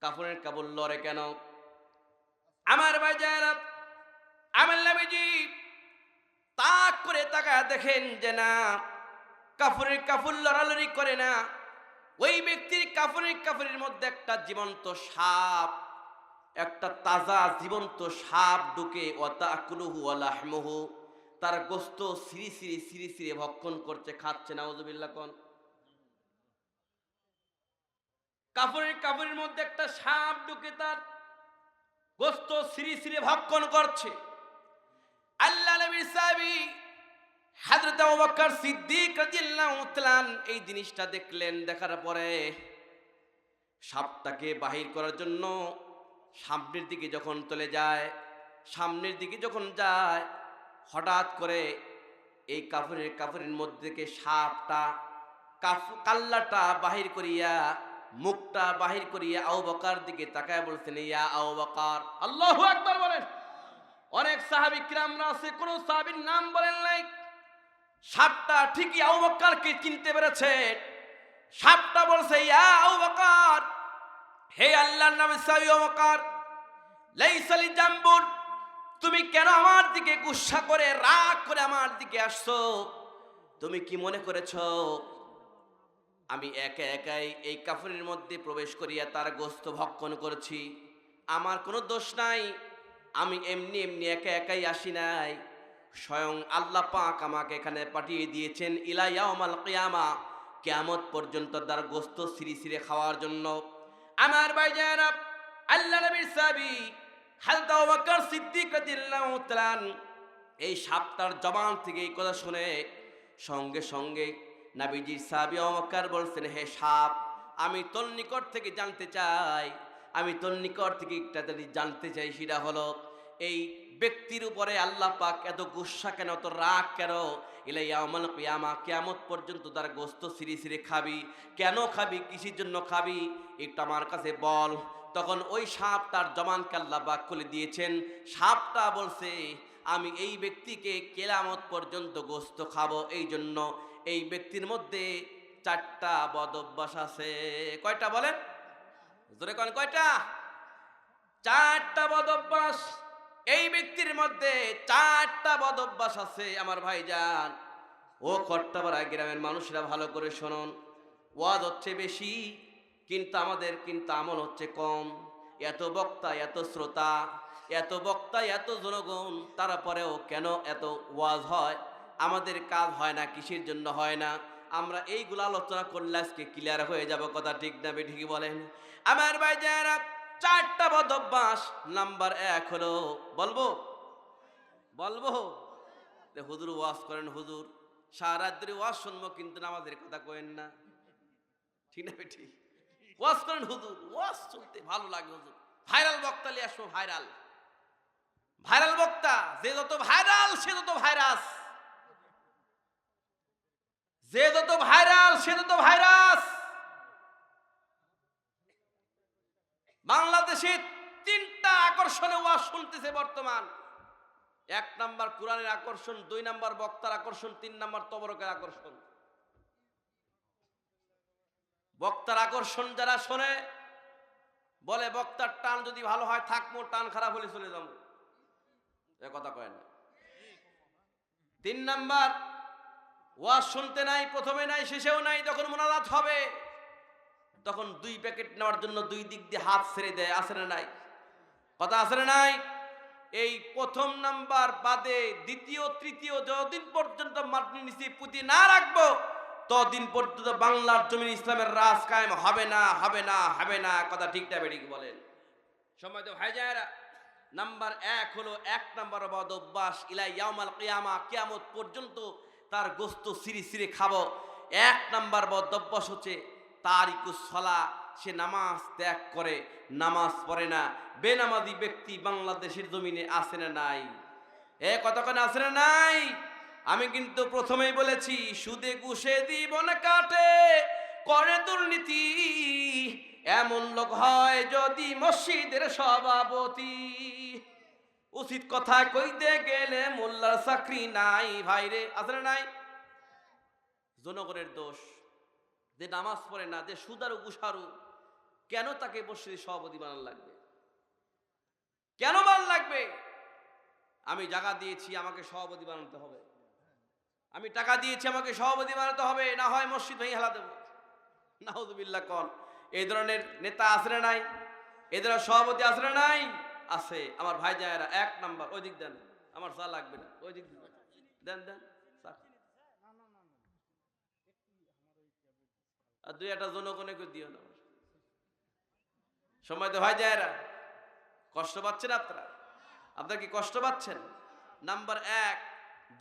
[SPEAKER 1] কাফনের কাপড় লড়ে কেন? আমার ভাইজারা, আমার নবীজি তাক করে তাকায় দেখেন যে না, কাফনের কাপড় লড়ালড়ি করে না। ওই ব্যক্তির কাফনের কাপড়ের মধ্যে একটা জীবন্ত সাপ, একটা তাজা জীবন্ত সাপ ঢুকে, ওয়াতাকুলুহু ওয়া লাহমুহু, তার গোশত সিরি সিরি সিরি সিরি ভক্ষণ করছে, খাচ্ছে। নাউযুবিল্লাহ কোন? কাপড়ের মধ্যে একটা সাপ ঢুকে তার গোশত সিরি সিরি ভক্ষণ করছে। আল্লাহ নবীর সাহাবী হযরত আবু বকর সিদ্দিক রাদিয়াল্লাহু তাআলা এই জিনিসটা দেখলেন। দেখার পরে সাপটাকে বাহির করার জন্য সামনের দিকে যখন চলে যায়, সামনের দিকে যখন যায়, হঠাৎ করে এই কাপড়ের মধ্যে থেকে সাপটা কাল্লাটা বাহির করিয়া, মুখটা বাহির করিয়া আবু বকর দিকে তাকায় বলছেন, ইয়া আবু বকর। আল্লাহু আকবার বলেন। অনেক সাহাবী কিরামরা আছে, কোন সাহাবীর নাম বলেন নাই। সাপটা ঠিকই আবু বকরকে চিনতে পেরেছে। সাপটা বলছে, ইয়া আবু বকর, হে আল্লাহর নবী সাহাবী আবু বকর, লাইসা লি জামবুন, তুমি কেন আমার দিকে গুসা করে রাগ করে আমার দিকে আসছো? তুমি কি মনে করেছো আমি একা একাই এই কাফনের মধ্যে প্রবেশ করিয়া তার গোশত ভক্ষণ করেছি? আমার কোনো দোষ নাই, আমি এমনি এমনি একা একাই আসি নাই। স্বয়ং আল্লাহ পাক আমাকে এখানে পাঠিয়ে দিয়েছেন ইলা ইয়াউমাল কিয়ামা, কিয়ামত পর্যন্ত তার গোশত সিরি সিরি খাওয়ার জন্য। আমার ভাইজানেরা, আল্লাহ নবীর সাহাবী হযরত আবু বকর সিদ্দিক রাদিয়াল্লাহু তাআলা এই সাপটার জবান থেকে এই কথা শুনে সঙ্গে সঙ্গে নবীজির সাহাবী আবু বকর বলছেন, হে সাপ, আমি তোর নিকট থেকে জানতে চাই, আমি তোর নিকট থেকে একটা জিনিস জানতে চাই, সেটা হলো এই ব্যক্তির উপরে আল্লাহ পাক এত গুসা কেন, এত রাগ কেন? ইলা ইয়াউমাল কিয়ামা, কিয়ামত পর্যন্ত তার গোশত সিরি সিরি খাবি, কেন খাবি, কিসের জন্য খাবি, একটু আমার কাছে বল। তখন ওই সাপ তার জবানকে আল্লাহ পাক খুলে দিয়েছেন। সাপটা বলছে, আমি এই ব্যক্তিকে কিয়ামত পর্যন্ত গোশত খাবো, এই জন্য এই ব্যক্তির মধ্যে 4টা বদ অভ্যাস আছে। কয়টা বলেন? জোরে কোন কয়টা? চারটা বদ অভ্যাস, এই ব্যক্তির মধ্যে চারটা বদ অভ্যাস আছে আমার ভাইজান। ও খট্টাপাড়া গ্রামের মানুষরা ভালো করে শুনুন, ওয়াজ হচ্ছে বেশি কিন্তু আমাদের কিন্তু আমল হচ্ছে কম। এত বক্তা, এত শ্রোতা, এত বক্তা, এত জনগণ, তারপরেও কেন এত ওয়াজ হয়? আমাদের কাজ হয় না, কিসের জন্য হয় না? আমরা এইগুলো আলোচনা করলে আজকে ক্লিয়ার হয়ে যাব, কথা ঠিক না ঠিকই বলেন আমার ভাইজানেরা? চারটা বদ অভ্যাস। নাম্বার 1 হলো, বলবো বলবো যে হুজুর ওয়াজ করেন, হুজুর সারা রাত ধরে ওয়াজ শুনবো কিন্তু নামাজের কথা কইেন না, ঠিক না ঠিক? ওয়াজ করেন হুজুর, ওয়াজ শুনতে ভালো লাগে হুজুর, ভাইরাল বক্তা নিয়ে আসবো, ভাইরাল ভাইরাল বক্তা, যে যত ভাইরাল সে যত ভাইরাস, যে যত ভাইরাল সে যত ভাইরাস। বাংলাদেশে 3টা আকর্ষণে ওয়াজ শুনতেছে বর্তমান। 1 নাম্বার কোরআনের আকর্ষণ, 2 নাম্বার বক্তার আকর্ষণ, 3 নাম্বার তবরকের আকর্ষণ। বক্তার আকর্ষণ যারা শোনে বলে বক্তার টান যদি ভালো হয় থাকবো, টান খারাপ হলে চলে যাবো, এ কথা কয় না। 3 নাম্বার ওয়াজ শুনতে নাই, প্রথমে নাই, শেষেও নাই। যখন মুনাজাত হবে তখন 2 প্যাকেট নেওয়ার জন্য 2 দিক দিয়ে হাত ছেড়ে দেয়, আছে না নাই? কথা আছে না নাই? এই প্রথম নাম্বার বাদে দ্বিতীয়, তৃতীয় যতদিন পর্যন্ত মাটির নিচে পুঁতি না রাখবো ততদিন পর্যন্ত বাংলার জমিন ইসলামের রাজ কায়েম হবে না, হবে না, হবে না, কথা ঠিকটা বেঠিক বলেন। সময় তো ভাইজানেরা, নাম্বার 1 হলো 1 নাম্বার বদ অভ্যাস, ইলা ইয়াউমাল কিয়ামা, কিয়ামত পর্যন্ত তার গোস্ত সিরি সিরি খাবো। 1 নাম্বার বদ অভ্যাস হচ্ছে তারিকুস সালাহ, সে নামাজ ত্যাগ করে, নামাজ পড়ে না। বেনামাজি ব্যক্তি বাংলাদেশের জমিনে আছে না নাই? এ কতক্ষণ আছে না নাই? আমি কিন্তু প্রথমেই বলেছি, সুদে ঘুষে জীবন কাটে, করে দুর্নীতি, এমন লোক হয় যদি মসজিদের সভাপতি। উচিত কথা কইতে গেলে মোল্লার চাকরি নাই, ভাইরে, আছে না নাই? জনগণের দোষ, যে নামাজ পড়ে না, যে সুদারু গুসারু, কেন তাকে মসজিদের সভাপতি বানান লাগবে? কেন বানান লাগবে? আমি জায়গা দিয়েছি, আমাকে সভাপতি বানাতে হবে। আমি টাকা দিয়েছি, আমাকে সভাপতি বানাতে হবে, না হয় মসজিদ ভেঙে হেলা দেবো। নাউযুবিল্লাহ কন। এই ধরনের নেতা আছে না নাই? এই ধরনের সভাপতি আছে না নাই? আছে। আমার ভাই জায়েরা, 1 নাম্বার, ওই দিক দেন, আমার চা লাগবে না, ওই দিক দেন দেন চা। আর 2 একটা জনগণে দিও না। সময় তো ভাই জায়েরা, কষ্ট পাচ্ছেন আপনারা? আপনারা কি কষ্ট পাচ্ছেন? নাম্বার 1,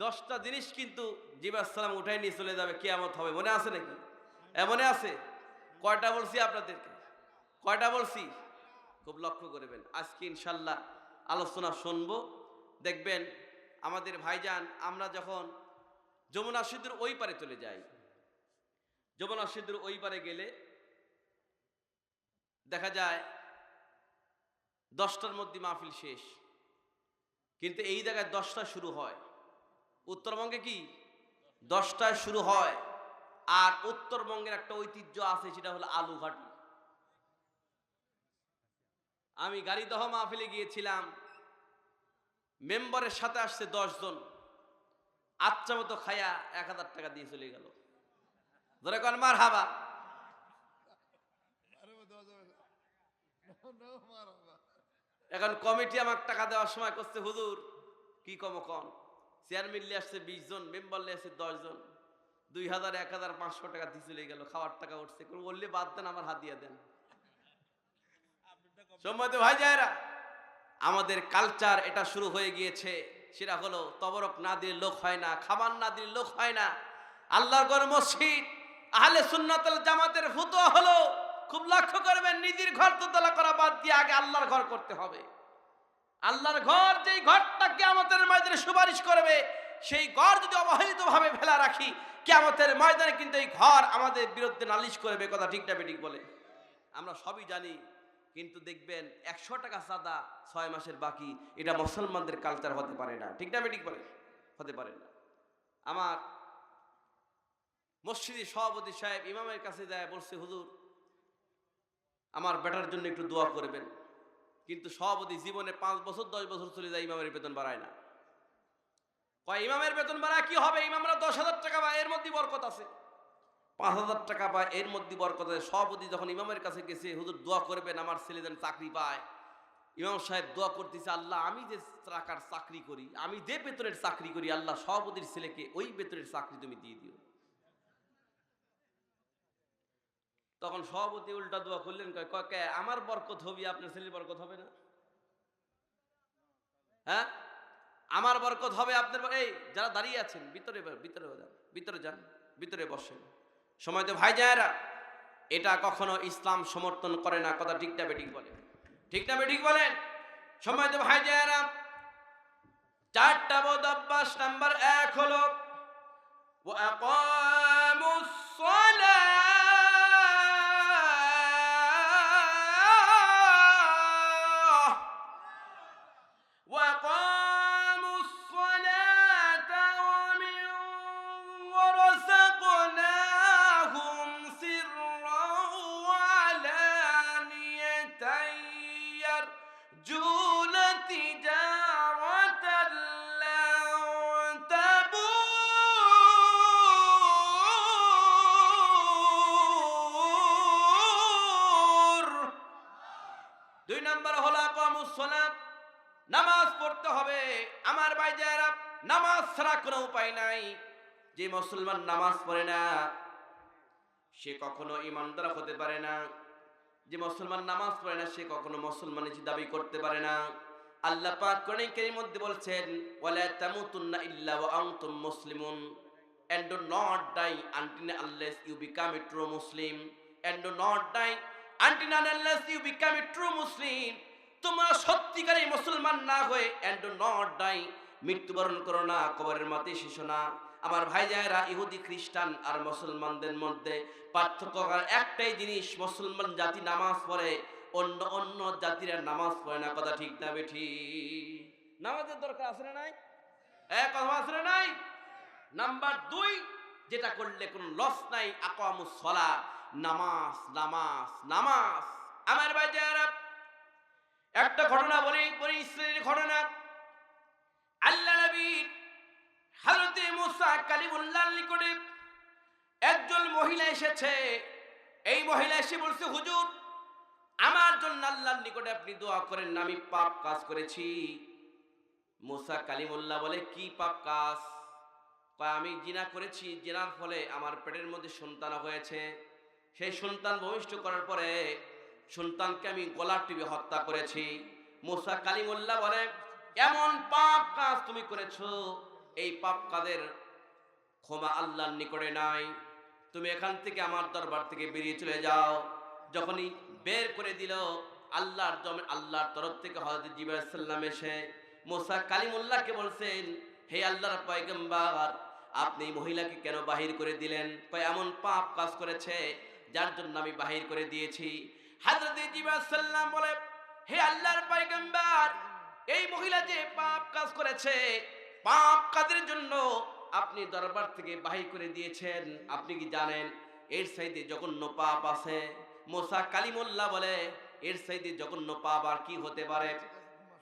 [SPEAKER 1] 10টা জিনিস কিন্তু জিবরাইল সালাম উঠাই নিয়ে চলে যাবে, কিয়ামত হবে, মনে আছে নাকি? মনে আছে? কয়টা বলছি আপনাদেরকে? কয়টা বলছি? খুব লক্ষ্য করবেন। আজকে ইনশাল্লাহ আলোচনা শুনবো, দেখবেন আমাদের ভাইজান। আমরা যখন যমুনা সেতুর ওই পারে চলে যাই, যমুনা সেতুর ওই পারে গেলে দেখা যায় 10টার মধ্যে মাহফিল শেষ, কিন্তু এই জায়গায় 10টা শুরু হয়। উত্তরবঙ্গে কি 10টায় শুরু হয়? আর উত্তরবঙ্গের একটা ঐতিহ্য আছে, সেটা হলো আলু ঘাটি। আমি গাড়িদহ মাহফিলে গিয়েছিলাম, মেম্বারের সাথে আসছে 10 জন, আচ্ছা মতো খায়া 1000 টাকা দিয়ে চলে গেল। ধরে কন মারহাবা। এখন কমিটি আমাকে টাকা দেওয়ার সময় করছে, হুজুর কি কম কন, চেয়ারম্যান নিয়ে আসছে 20 জন, মেম্বার নিয়ে আসছে 10 জন, 2000, 1000, 500 টাকা দিয়ে চলে গেল, খাওয়ার টাকা উঠছে, বললে বাদ দেন, আমার হাদিয়া দেন। সম্মানিত ভাই জায়েরা, আমাদের কালচার এটা শুরু হয়ে গিয়েছে, সেটা হলো তবরক না দিলে লোক হয় না, খাবার না দিলে লোক হয় না। আল্লাহর ঘর মসজিদ, আহলে সুন্নাত ওয়াল জামাতের ফতোয়া হলো, খুব লক্ষ্য করবেন, নিজের ঘর দোতলা করা বাদ দিয়ে আগে আল্লাহর ঘর করতে হবে। আল্লাহর ঘর, যেই ঘরটা কিয়ামতের ময়দানে সুপারিশ করবে, সেই ঘর যদি অবহেলিতভাবে ফেলা রাখি, কিয়ামতের ময়দানে কিন্তু এই ঘর আমাদের বিরুদ্ধে নালিশ করবে, কথা ঠিক না বেঠিক বলে? আমরা সবই জানি, কিন্তু দেখবেন 100 টাকা চাঁদা 6 মাসের বাকি, এটা মুসলমানদের কালচার হতে পারে না, ঠিক না বেঠিক বলে? হতে পারে না। আমার মসজিদের সভাপতি সাহেব ইমামের কাছে যায়, বলছে, হুজুর আমার বেটার জন্য একটু দোয়া করবেন। কি কিন্তু সভাপতি জীবনে 5 বছর 10 বছর চলে যায়, ইমামের বেতন বাড়ায় না। কয় ইমামের বেতন বাড়ায় কি হবে, ইমামরা 10,000 টাকা পায়, এর মধ্যে বরকত আছে। 5,000 টাকা পায়, এর মধ্যে বরকত আছে। সভাপতি যখন ইমামের কাছে গেছে, হুজুর দোয়া করবেন আমার ছেলে যেন চাকরি পায়। ইমাম সাহেব দোয়া করতেছে, আল্লাহ আমি যে টাকার চাকরি করি, আমি যে বেতনের চাকরি করি, আল্লাহ সভাপতির ছেলেকে ওই বেতনের চাকরি তুমি দিয়ে দিও। তখন সভাপতি উল্টা দোয়া করলেন, কয় আমার বরকত হবে, আপনার ছেলের বরকত হবে না? হ্যাঁ, আমার বরকত হবে, আপনার এই যারা দাঁড়িয়ে আছেন ভিতরে ভিতরে যান, ভিতরে যান, ভিতরে বসেন। সময় তো ভাই যায়রা, এটা কখনো ইসলাম সমর্থন করে না। কথা ঠিক না বেঠিক বলেন? ঠিক না বেঠিক বলেন? সময় তো ভাই যায়রা, 4টা বদ অভ্যাস। নাম্বার 1 হলো ওয়া আকামুস সালাহ, ওয়া আকামুস সালাতা ওয়া মিন ওয়ারাযাকনাহুম সিররাও ওয়া আলানিয়াতান ইয়ারজুনা তিজারাতান লান তাবুর। 2 নাম্বার হলো আকামুস সালাত, নামাজ পড়তে হবে। আমার ভাই যারা, নামাজ ছাড়া কোনো উপায় নাই। যে মুসলমান নামাজ পড়ে না সে কখনো ইমানদার হতে পারে না। যে মুসলমান নামাজ পড়ে না সে কখনো মুসলমান দাবি করতে পারে না। আল্লাহ পাক কোরআন কারীমের মধ্যে বলছেন, ওয়ালা তামুতুন্না ইল্লা ওয়া আনতুম মুসলিমুন, and do not die until unless you become a true Muslim, and do not die until unless you become a true Muslim। তোমরা সত্যিকারের মুসলমান না হয়ে and do not die, মৃত্যুবরণ করো না, কবরের মাটি শিশো না। আমার ভাই যায়েরা, ইহুদি খ্রিস্টান আর মুসলমানদের মধ্যে পার্থক্য একটাই জিনিস, মুসলমান জাতি নামাজ পড়ে, অন্য অন্য জাতিরা নামাজ পড়ে না। কথা ঠিক না বেঠিক? নামাজের দরকার আছে না নাই? কথা আছে না নাই? নাম্বার 2 যেটা করলে কোনো লস নাই, আকামুস সালাত, নামাজ নামাজ নামাজ। আমার ভাই যারা, একটা ঘটনা বলি, ইসরায়েলের ঘটনা। আল্লাহ নবী হযরত মুসা কালিমুল্লাহর নিকটে একজন মহিলা এসেছে। এই মহিলা এসে বলছে, হুজুর আমার জন্য আল্লাহর নিকটে আপনি দোয়া করেন, আমি পাপ কাজ করেছি। মুসা কালিমুল্লাহ বলে, কি পাপ কাজ? কয় আমি জিনা করেছি, জিনার ফলে আমার পেটের মধ্যে সন্তান হয়েছে। সেই সন্তান ভূমিষ্ঠ করার পরে সন্তানকে আমি গলা টিপে হত্যা করেছি। মুসা কালিমুল্লাহ বলে, এমন পাপ কাজ তুমি করেছো, এই পাপ কাজের ক্ষমা আল্লাহর নিকটে নাই। তুমি এখান থেকে আমার দরবার থেকে বেরিয়ে চলে যাও। যখনই বের করে দিল, আল্লাহর তরফ থেকে হযরত জিবরাইল আলাইহিস সালাম এসে মুসা কালিমুল্লাহকে বলছেন, হে আল্লাহর পয়গম্বর, আপনি এই মহিলাকে কেন বাহির করে দিলেন? কয় এমন পাপ কাজ করেছে যার জন্য আমি বাহির করে দিয়েছি। হযরত জিবরাইল আলাইহিস সালাম বলে, হে আল্লাহর পয়গম্বর, এই মহিলা যে পাপ কাজ করেছে, পাপ কাজের জন্য আপনি দরবার থেকে বাহির করে দিয়েছেন, আপনি কি জানেন এর চাইতে জঘন্য পাপ আছে? মুসা কালিমুল্লাহ বলে, এর চাইতে জঘন্য পাপ আর কি হতে পারে?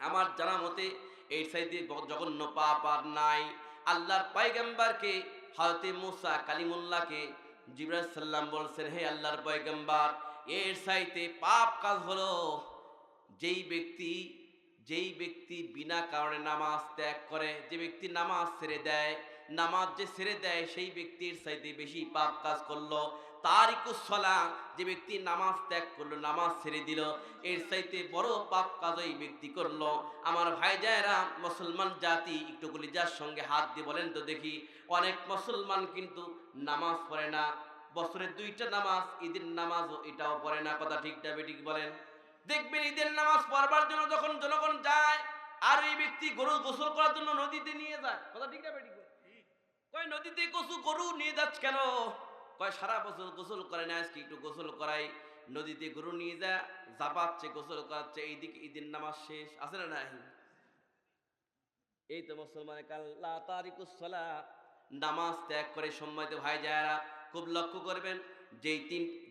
[SPEAKER 1] আমার জানা মতে এর চাইতে জঘন্য পাপ আর নাই। আল্লাহর পয়গম্বরকে, হযরত মুসা কালিমুল্লাহকে জিবরাইল সাল্লাম বলছেন, হে আল্লাহর পয়গম্বর, এর চাইতে পাপ কাজ হলো যেই ব্যক্তি বিনা কারণে নামাজ ত্যাগ করে, যে ব্যক্তি নামাজ ছেড়ে দেয়, নামাজ যে ছেড়ে দেয় সেই ব্যক্তির চাইতে বেশি পাপ কাজ করলো। তারিকুস সালাহ, যে ব্যক্তি নামাজ ত্যাগ করলো, নামাজ ছেড়ে দিল, এর চাইতে বড় পাপ কাজ ওই ব্যক্তি করলো। আমার ভাই যায়েরা, মুসলমান জাতি একটু কলিজার সঙ্গে হাত দিয়ে বলেন তো দেখি, অনেক মুসলমান কিন্তু নামাজ পড়ে না, বছরে 2টা নামাজ, ঈদের নামাজও এটাও পড়ে না। কথা ঠিক না বেঠিক বলেন? দেখবেন ঈদের নামাজ পড়বার জন্য যখন জনগণ যায়, আর এই ব্যক্তি গরু গোসল করার জন্য নদীতে নিয়ে যায়। কথা ঠিক না বেঠিক? কয় নদীতে গরু নিয়ে যাচ্ছে কেন? কয় সারা বছর গোসল করে না, আজকে একটু গোসল করাই। নদীতে গরু নিয়ে যায়, জাপাচ্ছে, গোসল করাচ্ছে, এইদিকে ঈদের নামাজ শেষ। আছে না নাই? এই তো মুসলমানের কাল্লা তারিকুস সালাহ, নামাজ ত্যাগ করে। সম্মানিত ভাই যারা, খুব লক্ষ্য করবেন, যেই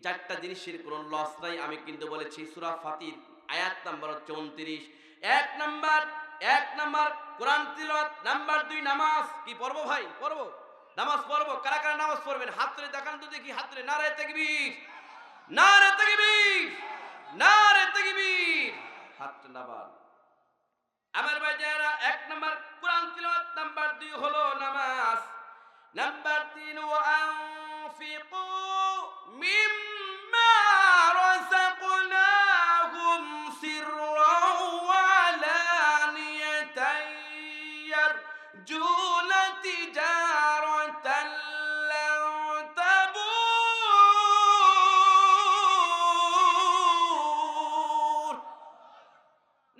[SPEAKER 1] 4টা জিনিসের কোনো লস নাই। আমি কিন্তু বলেছি সূরা ফাতির আয়াত নাম্বার হচ্ছে 29। এক নাম্বার কোরআন তিলাওয়াত, নাম্বার 2 নামাজ। কি পড়বো ভাই? পড়বো, নামাজ পড়বো। কারা কারা নামাজ পড়বেন হাত তুলে দেখান তো দেখি, হাত তুলে। নারে তাকবীর, নারে তাকবীর, নারে তাকবীর। হাত নামান। আমার ভাই যারা, 1 নাম্বার কোরআন তিলাওয়াত, নাম্বার 2 হলো নামাজ, নাম্বার 3 ওয়া আনফিকু মিম্মা রাযাকনাহুম সিররাও ওয়া আলানিয়াতান ইয়ারজুনা তিজারাতান লান তাবুর।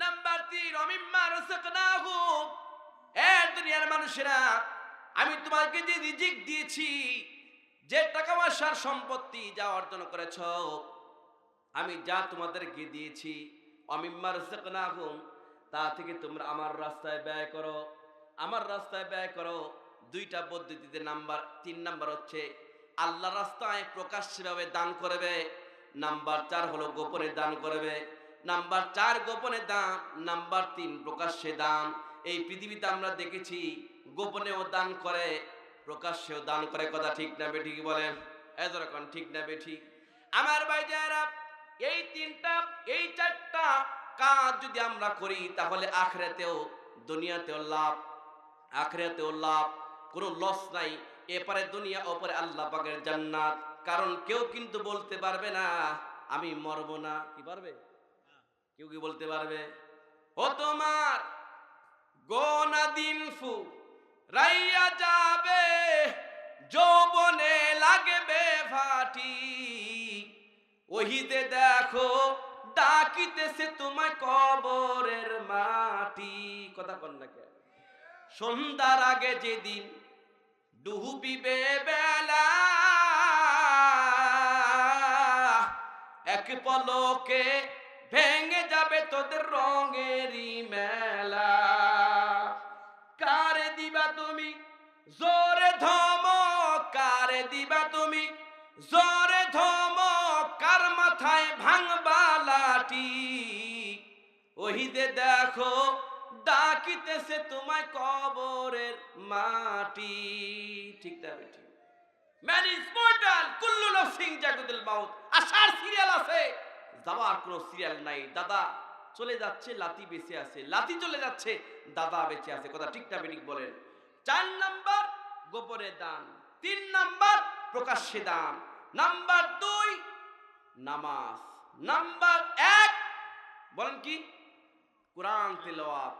[SPEAKER 1] নাম্বার 3 অমিম্মা রাযাকনাহুম, এ দুনিয়ার মানুষেরা, আমি তোমাকে যে রিজিক দিয়েছি, যে টাকা পয়সার সম্পত্তি যা অর্জন করেছ, আমি যা তোমাদেরকে দিয়েছি, অমিম্মা রাযাকনাহুম, তা থেকে তোমরা আমার রাস্তায় ব্যয় করো, আমার রাস্তায় ব্যয় করো। দুইটা পদ্ধতিতে। 3 নাম্বার হচ্ছে আল্লাহর রাস্তায় প্রকাশ্যভাবে দান করবে, নাম্বার 4 হলো গোপনে দান করবে। নাম্বার 4 গোপনে দান, নাম্বার 3 প্রকাশ্যে দান। এই পৃথিবীতে আমরা দেখেছি গোপনেও দান করে, প্রকাশ্যেও দান করে। কথা ঠিক না বেঠিক বলেন? এতক্ষণ ঠিক না বেঠিক? আমার ভাই যারা, এই 4টা কাজ যদি আমরা করি, তাহলে আখিরাতেও দুনিয়াতেও লাভ, আখিরাতেও লাভ, কোনো লস নাই। এপারে দুনিয়া, ওপারে আল্লাহ পাকের জান্নাত। কারণ কেউ কিন্তু বলতে পারবে না আমি মরবো না। কি পারবে? কেউ কি বলতে পারবে? ও তোমার গোনা দিন ফু রাইয়া যাবে, যৌবনে লাগবে ভাটি, ওহিতে দেখো ডাকিতেছে তোমায় কবরের মাটি। কথা কন না কে? সন্ধ্যার আগে যেদিন ডুবিবে বেলা, এক পলকে ভেঙে যাবে তোদের রঙেরই মেলা। কারে দিবা তুমি জোরে ধমক, কারে দিবা তুমি জোরে ধমক, কার মাথায় ভাঙবা লাঠি, ওহিদে দেখো ডাকিতেছে তোমায় কবরের মাটি। ঠিক না বেঠিক? ম্যান ইজ মর্টাল, কুল্লু নাফসিন যাকুতুল মাউত। আসার সিরিয়াল আছে, যাওয়ার কোনো সিরিয়াল নাই। দাদা চলে যাচ্ছে, লাতি বেঁচে আছে, লাতি চলে যাচ্ছে, দাদা বেঁচে আছে। কথা ঠিক না বেঠিক বলেন? 4 নাম্বার গোপনে দান, 3 নাম্বার প্রকাশ্যে দান, নাম্বার 2 নামাজ, নাম্বার 1 বলেন কি? কোরআন তিলাওয়াত।